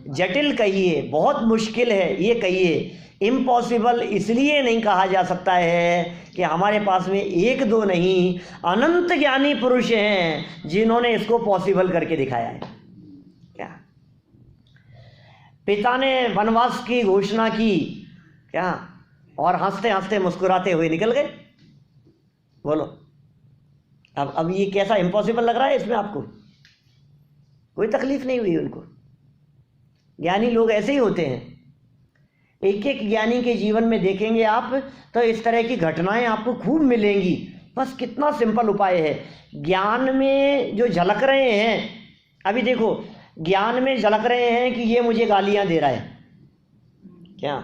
जटिल कहिए, बहुत मुश्किल है ये कहिए। इम्पॉसिबल इसलिए नहीं कहा जा सकता है कि हमारे पास में एक दो नहीं, अनंत ज्ञानी पुरुष हैं जिन्होंने इसको पॉसिबल करके दिखाया है। क्या पिता ने वनवास की घोषणा की क्या, और हंसते हंसते मुस्कुराते हुए निकल गए। बोलो अब ये कैसा इम्पॉसिबल लग रहा है इसमें आपको? कोई तकलीफ नहीं हुई उनको। ज्ञानी लोग ऐसे ही होते हैं। एक एक ज्ञानी के जीवन में देखेंगे आप तो इस तरह की घटनाएं आपको खूब मिलेंगी। बस कितना सिंपल उपाय है। ज्ञान में जो झलक रहे हैं, अभी देखो ज्ञान में झलक रहे हैं कि ये मुझे गालियां दे रहा है। क्या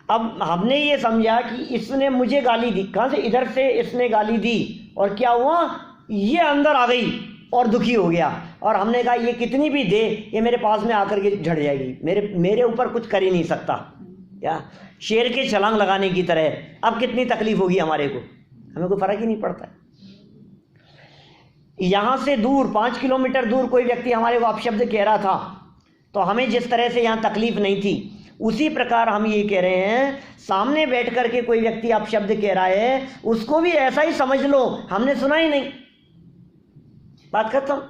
अब हमने ये समझा कि इसने मुझे गाली दी, कहाँ से? इधर से इसने गाली दी, और क्या हुआ? ये अंदर आ गई और दुखी हो गया, और हमने कहा ये कितनी भी दे ये मेरे पास में आकर के झड़ जाएगी, मेरे ऊपर कुछ कर ही नहीं सकता। क्या शेर के छलांग लगाने की तरह। अब कितनी तकलीफ होगी हमारे को? हमें कोई फर्क ही नहीं पड़ता है। यहाँ से दूर 5 किलोमीटर दूर कोई व्यक्ति हमारे को अपशब्द कह रहा था तो हमें जिस तरह से यहाँ तकलीफ नहीं थी, उसी प्रकार हम ये कह रहे हैं सामने बैठ कर के कोई व्यक्ति अपशब्द कह रहा है, उसको भी ऐसा ही समझ लो हमने सुना ही नहीं। बात करता हूं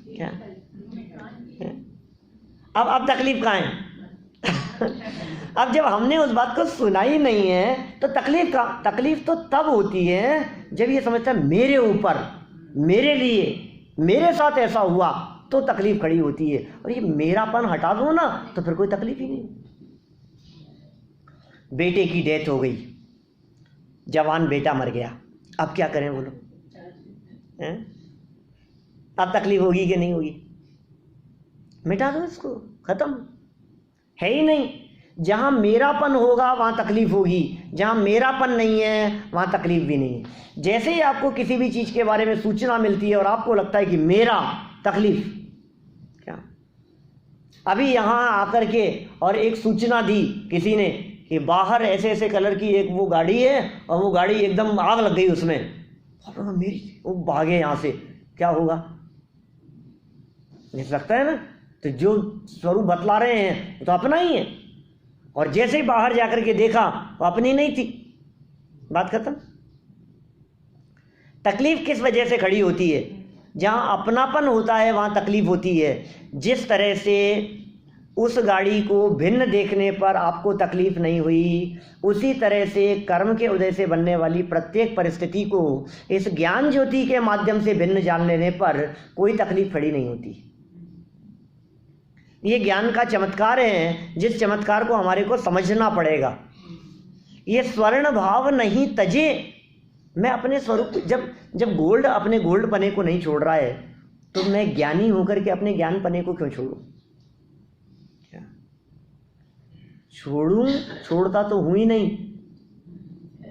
क्या? अब तकलीफ कहाँ है? अब जब हमने उस बात को सुना ही नहीं है तो तकलीफ का तकलीफ तो तब होती है जब ये समझता है मेरे ऊपर, मेरे लिए, मेरे साथ ऐसा हुआ तो तकलीफ खड़ी होती है। और ये मेरापन हटा दो ना तो फिर कोई तकलीफ ही नहीं। बेटे की डेथ हो गई, जवान बेटा मर गया, अब क्या करें बोलो? अब तकलीफ होगी कि नहीं होगी? मिटा दो इसको, खत्म। है ही नहीं। जहां मेरापन होगा वहां तकलीफ होगी, जहां मेरापन नहीं है वहां तकलीफ भी नहीं है। जैसे ही आपको किसी भी चीज के बारे में सूचना मिलती है और आपको लगता है कि मेरा, तकलीफ। क्या अभी यहां आकर के और एक सूचना दी किसी ने कि बाहर ऐसे ऐसे कलर की एक वो गाड़ी है और वो गाड़ी एकदम आग लग गई उसमें, मेरी वो भागे यहां से, क्या होगा? नहीं लगता है ना? तो जो स्वरूप बतला रहे हैं तो अपना ही है, और जैसे ही बाहर जाकर के देखा वो अपनी नहीं थी। बात खत्म। तकलीफ किस वजह से खड़ी होती है? जहां अपनापन होता है वहां तकलीफ होती है। जिस तरह से उस गाड़ी को भिन्न देखने पर आपको तकलीफ नहीं हुई, उसी तरह से कर्म के उदय से बनने वाली प्रत्येक परिस्थिति को इस ज्ञान ज्योति के माध्यम से भिन्न जान लेने पर कोई तकलीफ खड़ी नहीं होती। ये ज्ञान का चमत्कार है, जिस चमत्कार को हमारे को समझना पड़ेगा। ये स्वर्ण भाव नहीं तजे। मैं अपने स्वरूप, जब गोल्ड अपने गोल्ड पने को नहीं छोड़ रहा है तो मैं ज्ञानी होकर के अपने ज्ञान पने को क्यों छोड़ूं? क्या छोड़ूं? छोड़ता तो हूं ही नहीं।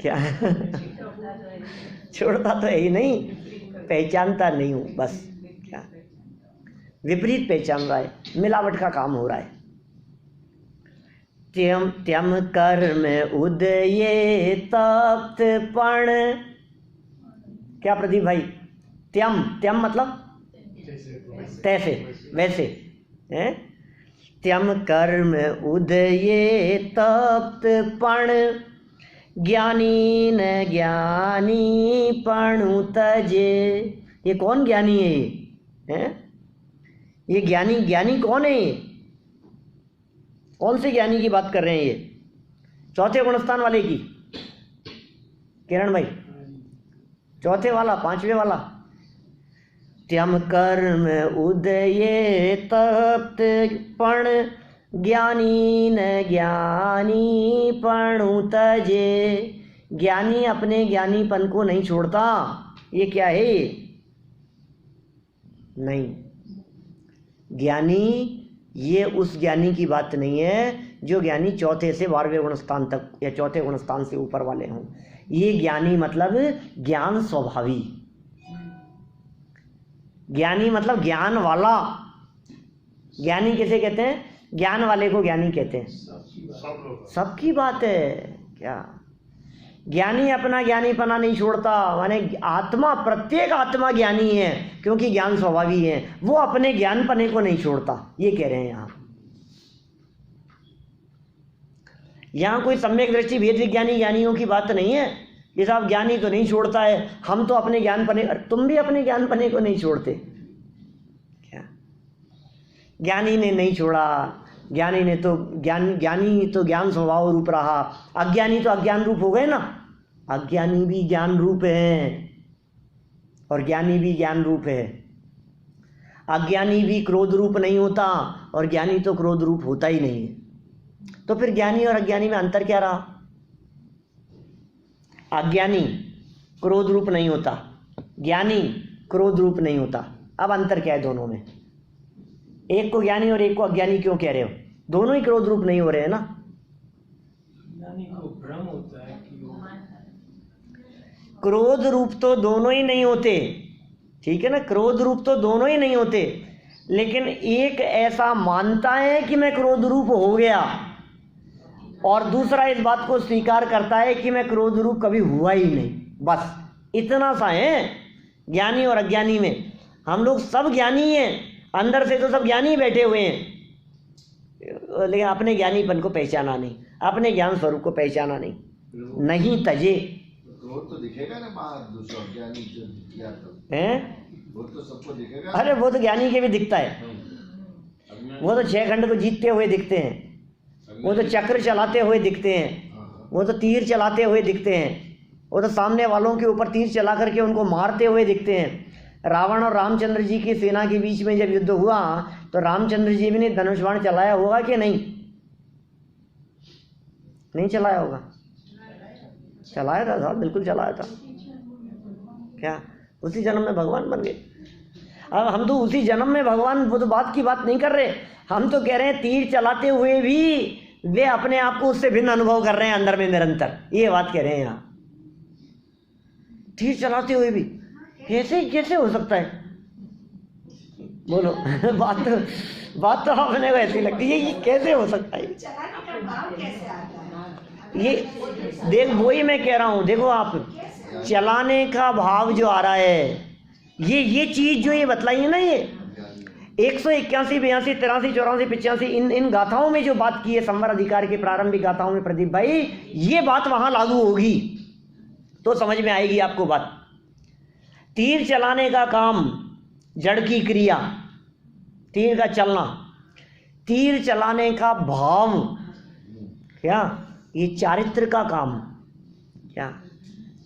क्या छोड़ता तो है ही नहीं, पहचानता नहीं हूं बस। क्या विपरीत पहचान रहा है, मिलावट का काम हो रहा है। त्यम त्यम कर्म उदये तप्त पण। क्या प्रदीप भाई? त्यम, त्यम मतलब तैसे, वैसे है। त्यम कर्म उदये तप्त पण, ज्ञानी न ज्ञानी पणु तजे। ये कौन ज्ञानी है? ये है? ये ज्ञानी कौन है? ये कौन से ज्ञानी की बात कर रहे हैं? ये चौथे गुणस्थान वाले की? किरण भाई चौथे वाला, पांचवे वाला। त्यम कर्म उदये तप्त पण, ज्ञानी न ज्ञानी पणु तजे। ज्ञानी अपने ज्ञानीपन को नहीं छोड़ता। ये क्या है? नहीं, ज्ञानी ये उस ज्ञानी की बात नहीं है जो ज्ञानी चौथे से 12वें गुणस्थान तक या चौथे गुणस्थान से ऊपर वाले हों। ये ज्ञानी मतलब ज्ञान स्वभावी। ज्ञानी मतलब ज्ञान वाला। ज्ञानी किसे कहते हैं? ज्ञान वाले को ज्ञानी कहते हैं। सबकी बात है क्या? ज्ञानी अपना ज्ञानीपना नहीं छोड़ता, माने आत्मा, प्रत्येक आत्मा ज्ञानी है क्योंकि ज्ञान स्वभावी है, वो अपने ज्ञानपने को नहीं छोड़ता, ये कह रहे हैं यहाँ कोई सम्यक दृष्टि भेद विज्ञानी ज्ञानियों की बात नहीं है। ये साहब ज्ञानी तो नहीं छोड़ता है, हम तो अपने ज्ञानपने, तुम भी अपने ज्ञानपने को नहीं छोड़ते क्या? ज्ञानी ने नहीं छोड़ा, ज्ञानी ने तो ज्ञानी तो ज्ञान स्वभाव रूप रहा, अज्ञानी तो अज्ञान रूप हो गए ना। अज्ञानी भी ज्ञान रूप है और ज्ञानी भी ज्ञान रूप है। अज्ञानी भी क्रोध रूप नहीं होता और ज्ञानी तो क्रोध रूप होता ही नहीं है। तो फिर ज्ञानी और अज्ञानी में अंतर क्या रहा? अज्ञानी क्रोध रूप नहीं होता, ज्ञानी क्रोध रूप नहीं होता। अब अंतर क्या है दोनों में? एक को ज्ञानी और एक को अज्ञानी क्यों कह रहे हो? दोनों ही क्रोध रूप नहीं हो रहे हैं ना। ज्ञानी को भ्रम होता है कि वो क्रोध रूप तो दोनों ही नहीं होते, ठीक है ना, क्रोध रूप तो दोनों ही नहीं होते, लेकिन एक ऐसा मानता है कि मैं क्रोध रूप हो गया और दूसरा इस बात को स्वीकार करता है कि मैं क्रोध रूप कभी हुआ ही नहीं। बस इतना सा है ज्ञानी और अज्ञानी में। हम लोग सब ज्ञानी हैं, अंदर से तो सब ज्ञानी बैठे हुए हैं, लेकिन अपने ज्ञानीपन को पहचाना नहीं, अपने ज्ञान स्वरूप को पहचाना नहीं तजे क्रोध तो दिखेगा ना बाहर, दूसरा ज्ञानी जो किया हैं। वो तो सबको दिखेगा। अरे वो तो ज्ञानी के भी दिखता है, वो तो 6 खंड को जीतते हुए दिखते हैं, वो तो चक्र चलाते हुए दिखते हैं, वो तो तीर चलाते हुए दिखते हैं, वो तो सामने वालों के ऊपर तीर चला करके उनको मारते हुए दिखते हैं। रावण और रामचंद्र जी की सेना के बीच में जब युद्ध हुआ तो रामचंद्र जी ने धनुष बाण चलाया होगा कि नहीं? नहीं चलाया होगा? चलाया था साहब, बिल्कुल चलाया था। क्या उसी जन्म में भगवान बन गए? अब हम तो उसी जन्म में भगवान, वो तो बात की बात नहीं कर रहे, हम तो कह रहे हैं तीर चलाते हुए भी वे अपने आप को उससे भिन्न अनुभव कर रहे हैं अंदर में निरंतर, ये बात कह रहे हैं यहाँ। तीर चलाते हुए भी कैसे हो सकता है? बोलो बात तो आपने को ऐसी लगती है, ये कैसे हो सकता है? चलाने का भाव कैसे आता है? ये देख, वही मैं कह रहा हूँ, देखो आप, चलाने का भाव जो आ रहा है, ये चीज जो ये बतलाई है ना, ये 181, 82, 83, 84, 85 इन गाथाओं में जो बात की है संवर अधिकार के प्रारंभिक गाथाओं में, प्रदीप भाई, ये बात वहां लागू होगी तो समझ में आएगी आपको बात। तीर चलाने का काम, जड़ की क्रिया, तीर का चलना, तीर चलाने का भाव, क्या ये चारित्र का काम, क्या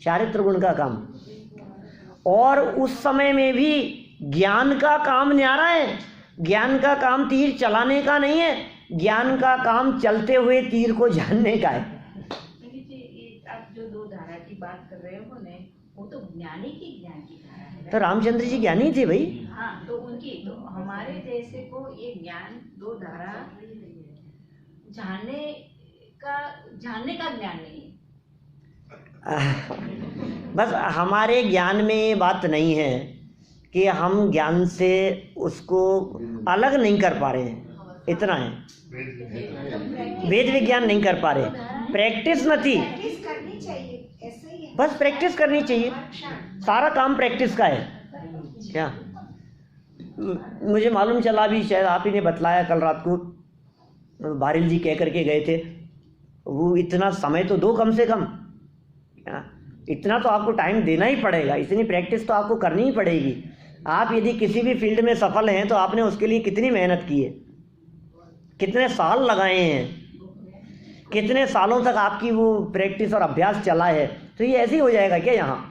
चारित्र गुण का काम। और उस समय में भी ज्ञान का काम न्यारा है। ज्ञान का काम तीर चलाने का नहीं है, ज्ञान का काम चलते हुए तीर को जानने का है। आप जो 2 धारा की बात कर रहे हो ने, वो तो ज्ञानी की ज्ञान की धारा है। तो रामचंद्र जी ज्ञानी थे भाई। हाँ, तो उनकी, तो हमारे जैसे को ये ज्ञान 2 धारा जानने का ज्ञान नहीं है। बस हमारे ज्ञान में ये बात नहीं है कि हम ज्ञान से उसको अलग नहीं कर पा रहे हैं, इतना है। वेद विज्ञान नहीं कर पा रहे, प्रैक्टिस नहीं, प्रैक्टिस करनी चाहिए, ऐसे ही है। बस प्रैक्टिस करनी चाहिए, सारा काम प्रैक्टिस का है। क्या मुझे मालूम चला भी, शायद आप ही ने बतलाया कल रात को, बारिल जी कह करके गए थे, वो इतना समय तो दो कम से कम, क्या इतना तो आपको टाइम देना ही पड़ेगा, इतनी प्रैक्टिस तो आपको करनी ही पड़ेगी। आप यदि किसी भी फील्ड में सफल हैं तो आपने उसके लिए कितनी मेहनत की है, कितने साल लगाए हैं, कितने सालों तक आपकी वो प्रैक्टिस और अभ्यास चला है। तो ये ऐसे ही हो जाएगा क्या यहाँ?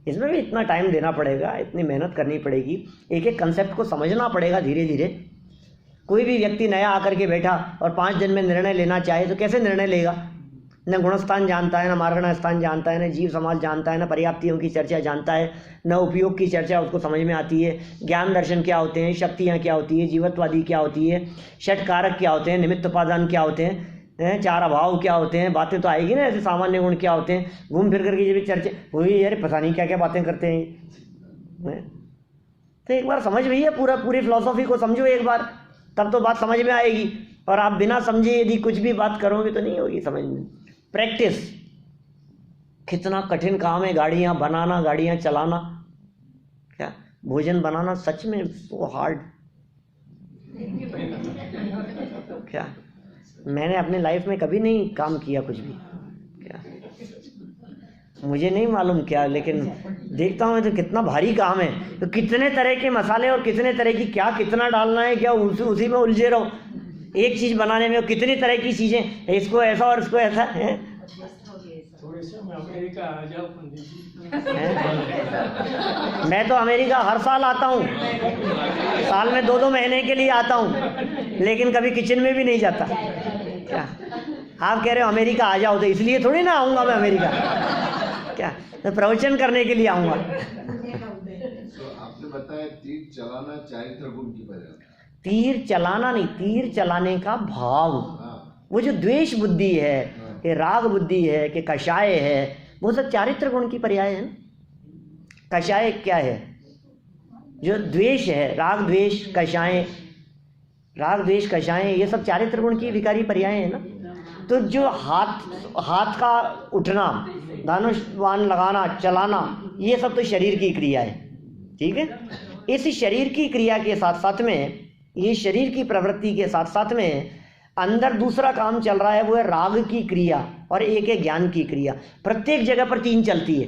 इसमें भी इतना टाइम देना पड़ेगा, इतनी मेहनत करनी पड़ेगी, एक एक कंसेप्ट को समझना पड़ेगा धीरे धीरे। कोई भी व्यक्ति नया आकर के बैठा और 5 दिन में निर्णय लेना चाहे तो कैसे निर्णय लेगा? न गुणस्थान जानता है, न मार्गण स्थान जानता है, न जीव समाज जानता है, न पर्याप्तियों की चर्चा जानता है, न उपयोग की चर्चा उसको समझ में आती है। ज्ञान दर्शन क्या होते हैं, शक्तियाँ क्या होती है, जीवत्वादी क्या होती है, षट कारक क्या होते हैं, निमित्त उपादान क्या होते हैं, 4 अभाव क्या होते हैं, बातें तो आएगी ना, ऐसे सामान्य गुण क्या होते हैं। घूम फिर करके जब चर्चा हुई, अरे पता नहीं क्या क्या बातें करते हैं, तो एक बार समझ भैया, पूरी फिलॉसफी को समझो एक बार, तब तो बात समझ में आएगी। और आप बिना समझे यदि कुछ भी बात करोगे तो नहीं होगी समझ में। प्रैक्टिस, कितना कठिन काम है गाड़ियाँ बनाना, गाड़ियाँ चलाना, क्या भोजन बनाना, सच में सो हार्ड। क्या मैंने अपने लाइफ में कभी नहीं काम किया कुछ भी, क्या मुझे नहीं मालूम क्या, लेकिन देखता हूँ तो कितना भारी काम है। तो कितने तरह के मसाले और कितने तरह की क्या कितना डालना है, क्या उसी में उलझे रहो। एक चीज़ बनाने में कितनी तरह की चीज़ें, इसको ऐसा और इसको ऐसा है। थोड़े से मैं अमेरिका आ जाऊँ पंडित जी। मैं तो अमेरिका हर साल आता हूँ, साल में 2-2 महीने के लिए आता हूँ, लेकिन कभी किचन में भी नहीं जाता। क्या आप कह रहे हो अमेरिका आ जाओ, तो इसलिए थोड़ी ना आऊँगा मैं अमेरिका, क्या मैं प्रवचन करने के लिए आऊँगा। तो आपने बताया तीर चलाना चारित्र गुण की वजह। तीर चलाना नहीं, तीर चलाने का भाव, हाँ, वो जो द्वेष बुद्धि है, कि राग बुद्धि है, कि कषाय है, वो सब चारित्र गुण की पर्याय है। कषाय क्या है? जो द्वेष है, राग द्वेष कषाय, राग द्वेष कषाय, ये सब चारित्र गुण की विकारी पर्याय है ना। तो जो हाथ का उठना, धनुष बाण लगाना, चलाना, ये सब तो शरीर की क्रिया है, ठीक है। इस शरीर की क्रिया के साथ साथ में, ये शरीर की प्रवृत्ति के साथ साथ में अंदर दूसरा काम चल रहा है, वो है राग की क्रिया और एक है ज्ञान की क्रिया। प्रत्येक जगह पर 3 चलती है।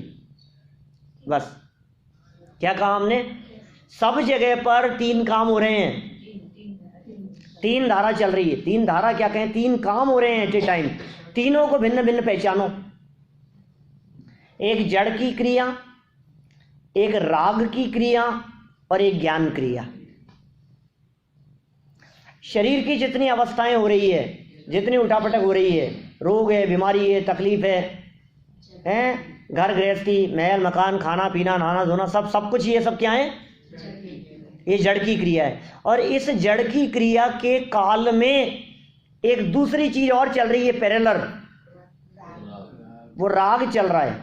बस क्या कहा हमने? सब जगह पर 3 काम हो रहे हैं, 3 धारा चल रही है। 3 धारा क्या कहें, 3 काम हो रहे हैं एट ए टाइम। तीनों को भिन्न भिन्न पहचानो। एक जड़ की क्रिया, एक राग की क्रिया और एक ज्ञान क्रिया। शरीर की जितनी अवस्थाएं हो रही है, जितनी उठापटक हो रही है, रोग है, बीमारी है, तकलीफ है, घर गृहस्थी, महल मकान, खाना पीना, नहाना धोना, सब कुछ ये सब क्या है? ये जड़ की क्रिया है। और इस जड़ की क्रिया के काल में एक दूसरी चीज और चल रही है, पैरेलल, वो राग चल रहा है,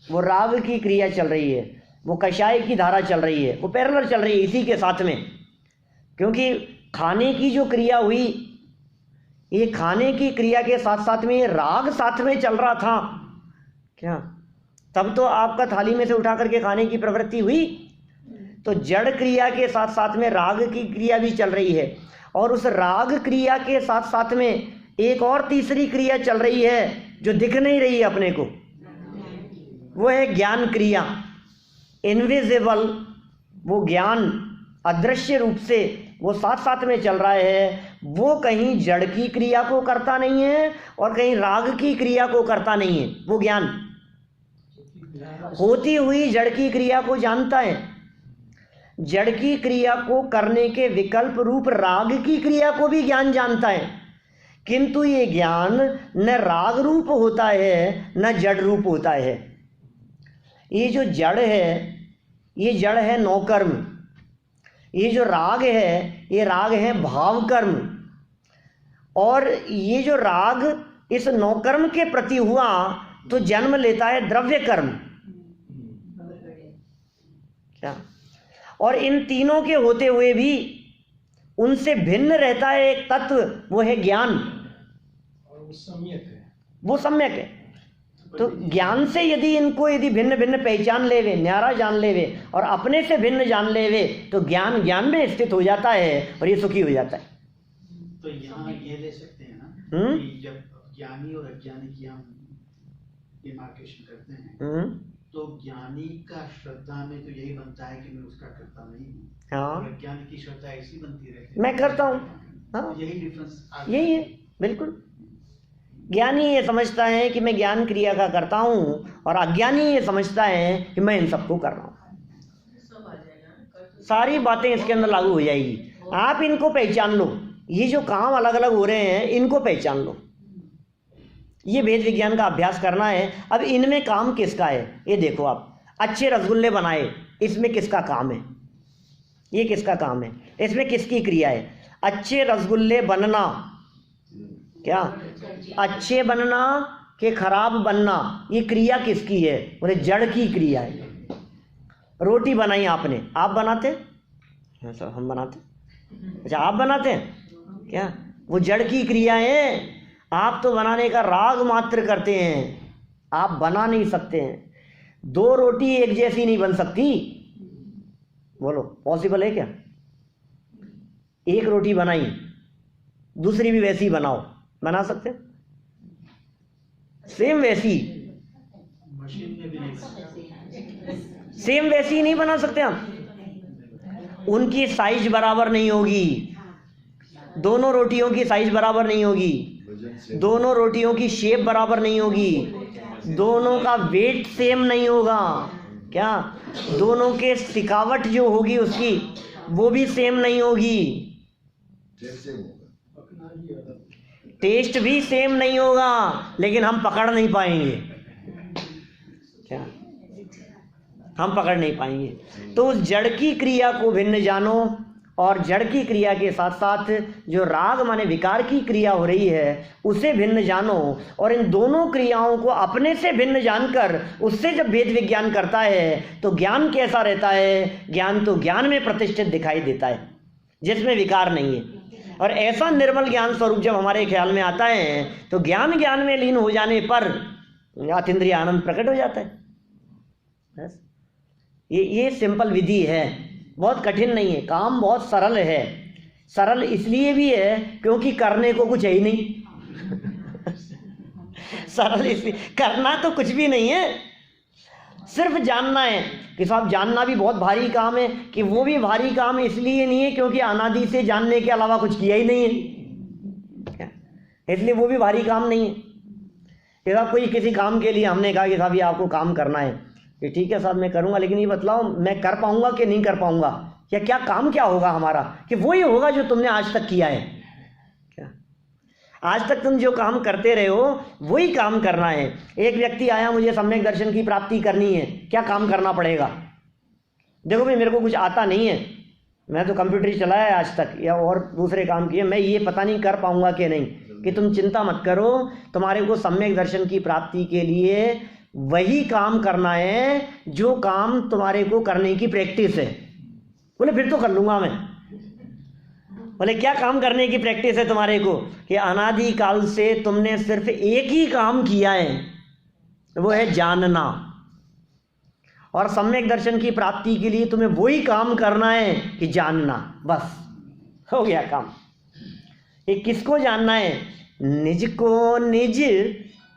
वो राग की क्रिया चल रही है, वो कषाय की धारा चल रही है, वो पैरेलल चल रही है इसी के साथ में। क्योंकि खाने की जो क्रिया हुई, ये खाने की क्रिया के साथ साथ में ये राग साथ में चल रहा था, क्या तब तो आपका थाली में से उठा करके खाने की प्रवृत्ति हुई। तो जड़ क्रिया के साथ साथ में राग की क्रिया भी चल रही है, और उस राग क्रिया के साथ साथ में एक और तीसरी क्रिया चल रही है जो दिख नहीं रही है अपने को, वो है ज्ञान क्रिया, इनविजिबल। वो ज्ञान अदृश्य रूप से वो साथ साथ में चल रहा है। वो कहीं जड़ की क्रिया को करता नहीं है और कहीं राग की क्रिया को करता नहीं है। वो ज्ञान होती हुई जड़ की क्रिया को जानता है, जड़ की क्रिया को करने के विकल्प रूप राग की क्रिया को भी ज्ञान जानता है। किंतु ये ज्ञान न राग रूप होता है न जड़ रूप होता है। ये जो जड़ है, ये जड़ है नौकर्म। ये जो राग है, ये राग है भाव कर्म। और ये जो राग इस नौकर्म के प्रति हुआ तो जन्म लेता है द्रव्य कर्म, क्या। और इन तीनों के होते हुए भी उनसे भिन्न रहता है एक तत्व, वो है ज्ञान। और वो सम्यक है, वो सम्यक है। तो ज्ञान से यदि भिन्न भिन्न पहचान लेवे, न्यारा जान लेवे और अपने से भिन्न जान लेवे, तो ज्ञान में स्थित हो जाता है और ये सुखी हो जाता है। तो यहाँ ये ले सकते हैं ना कि जब ज्ञानी और अज्ञानी की हम डिमार्केशन करते हैं, तो ज्ञानी का श्रद्धा में तो यही बनता है कि मैं उसका करता नहीं हूँ, हाँ, और अज्ञानी की श्रद्धा ऐसी बनती रहती है मैं करता हूँ। हाँ, यही डिफरेंस यही है, बिल्कुल। ज्ञानी ये समझता है कि मैं ज्ञान क्रिया का करता हूँ, और अज्ञानी ये समझता है कि मैं इन सबको कर रहा हूँ। सारी बातें इसके अंदर लागू हो जाएगी। आप इनको पहचान लो, ये जो काम अलग अलग हो रहे हैं इनको पहचान लो। ये वेद विज्ञान का अभ्यास करना है। अब इनमें काम किसका है ये देखो। आप अच्छे रसगुल्ले बनाए, इसमें किसका काम है? ये किसका काम है? इसमें किसकी क्रिया है? अच्छे रसगुल्ले बनना, क्या अच्छे बनना कि खराब बनना, ये क्रिया किसकी है? बोले जड़ की क्रिया है। रोटी बनाई आपने, आप बनाते? सब हम बनाते हैं। अच्छा आप बनाते हैं क्या? वो जड़ की क्रिया है, आप तो बनाने का राग मात्र करते हैं, आप बना नहीं सकते हैं। 2 रोटी एक जैसी नहीं बन सकती, बोलो पॉसिबल है क्या? एक रोटी बनाई, दूसरी भी वैसी बनाओ, बना सकते हैं? सेम वैसी, मशीन में भी नहीं बनता। सेम वैसी नहीं बना सकते हम। उनकी साइज बराबर नहीं होगी, दोनों रोटियों की साइज बराबर नहीं होगी, दोनों रोटियों की शेप बराबर नहीं होगी, दोनों का वेट सेम नहीं होगा क्या? दोनों के सिकावट जो होगी उसकी वो भी सेम नहीं होगी, टेस्ट भी सेम नहीं होगा, लेकिन हम पकड़ नहीं पाएंगे क्या? हम पकड़ नहीं पाएंगे। तो उस जड़ की क्रिया को भिन्न जानो, और जड़ की क्रिया के साथ साथ जो राग माने विकार की क्रिया हो रही है उसे भिन्न जानो, और इन दोनों क्रियाओं को अपने से भिन्न जानकर उससे जब भेद विज्ञान करता है तो ज्ञान कैसा रहता है? ज्ञान तो ज्ञान में प्रतिष्ठित दिखाई देता है जिसमें विकार नहीं है। और ऐसा निर्मल ज्ञान स्वरूप जब हमारे ख्याल में आता है तो ज्ञान ज्ञान में लीन हो जाने पर अतीन्द्रिय आनंद प्रकट हो जाता है। बस ये सिंपल विधि है, बहुत कठिन नहीं है, काम बहुत सरल है। सरल इसलिए भी है क्योंकि करने को कुछ है ही नहीं सरल इसलिए, करना तो कुछ भी नहीं है, सिर्फ जानना है। कि साहब जानना भी बहुत भारी काम है, कि वो भी भारी काम इसलिए नहीं है क्योंकि अनादि से जानने के अलावा कुछ किया ही नहीं है, इसलिए वो भी भारी काम नहीं है। कि साहब कोई किसी काम के लिए हमने कहा कि साहब ये आपको काम करना है, कि ठीक है साहब मैं करूँगा, लेकिन ये बतलाओ मैं कर पाऊँगा कि नहीं कर पाऊँगा, या क्या काम क्या होगा हमारा? कि वही होगा जो तुमने आज तक किया है। क्या आज तक तुम जो काम करते रहे हो वही काम करना है। एक व्यक्ति आया, मुझे सम्यक दर्शन की प्राप्ति करनी है, क्या काम करना पड़ेगा? देखो भाई मेरे को कुछ आता नहीं है, मैं तो कंप्यूटर ही चलाया है आज तक, या और दूसरे काम किए, मैं ये पता नहीं कर पाऊँगा कि नहीं। कि तुम चिंता मत करो, तुम्हारे को सम्यक दर्शन की प्राप्ति के लिए वही काम करना है जो काम तुम्हारे को करने की प्रैक्टिस है। बोले फिर तो कर लूँगा मैं। बोले क्या काम करने की प्रैक्टिस है तुम्हारे को? कि अनादि काल से तुमने सिर्फ एक ही काम किया है, वो है जानना, और सम्यक दर्शन की प्राप्ति के लिए तुम्हें वही काम करना है कि जानना, बस हो गया काम। ये किसको जानना है? निज को निज,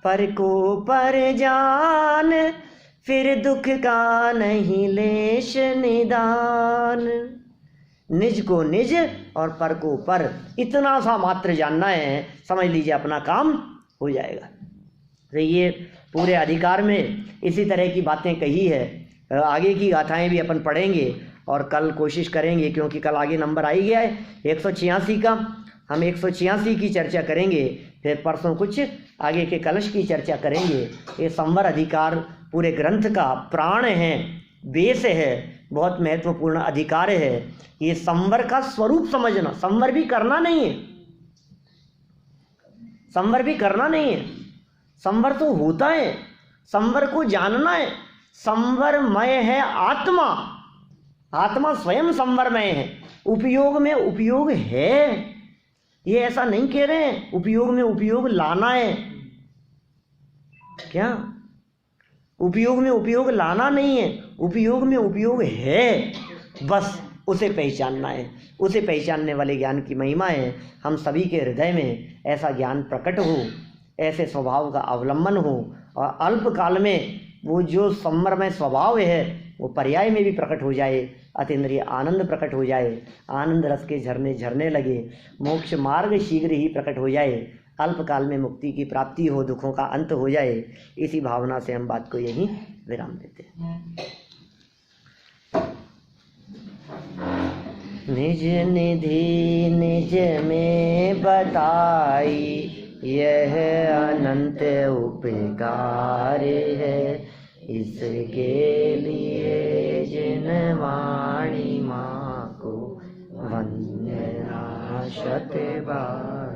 पर को पर जान, फिर दुख का नहीं लेश निदान। निज को निज और पर को पर, इतना सा मात्र जानना है, समझ लीजिए अपना काम हो जाएगा। तो ये पूरे अधिकार में इसी तरह की बातें कही है। आगे की गाथाएं भी अपन पढ़ेंगे और कल कोशिश करेंगे, क्योंकि कल आगे नंबर आ ही गया है 186 का। हम 186 की चर्चा करेंगे, फिर परसों कुछ आगे के कलश की चर्चा करेंगे। ये संवर अधिकार पूरे ग्रंथ का प्राण है, बेस है, बहुत महत्वपूर्ण अधिकार है। ये संवर का स्वरूप समझना, संवर भी करना नहीं है, संवर भी करना नहीं है, संवर तो होता है, संवर को जानना है। संवरमय है आत्मा, आत्मा स्वयं संवरमय है, उपयोग में उपयोग है। ये ऐसा नहीं कह रहे हैं उपयोग में उपयोग लाना है, क्या उपयोग में उपयोग लाना नहीं है, उपयोग में उपयोग है, बस उसे पहचानना है। उसे पहचानने वाले ज्ञान की महिमा है। हम सभी के हृदय में ऐसा ज्ञान प्रकट हो, ऐसे स्वभाव का अवलंबन हो, और अल्प काल में वो जो संवरमय स्वभाव है वो पर्याय में भी प्रकट हो जाए, अतीन्द्रिय आनंद प्रकट हो जाए, आनंद रस के झरने झरने लगे, मोक्ष मार्ग शीघ्र ही प्रकट हो जाए, अल्पकाल में मुक्ति की प्राप्ति हो, दुखों का अंत हो जाए। इसी भावना से हम बात को यहीं विराम देते हैं। निज निधि निज में बताई, यह अनंत उपकार है, इसके लिए जिन वाणी माँ को वंदना शत बार।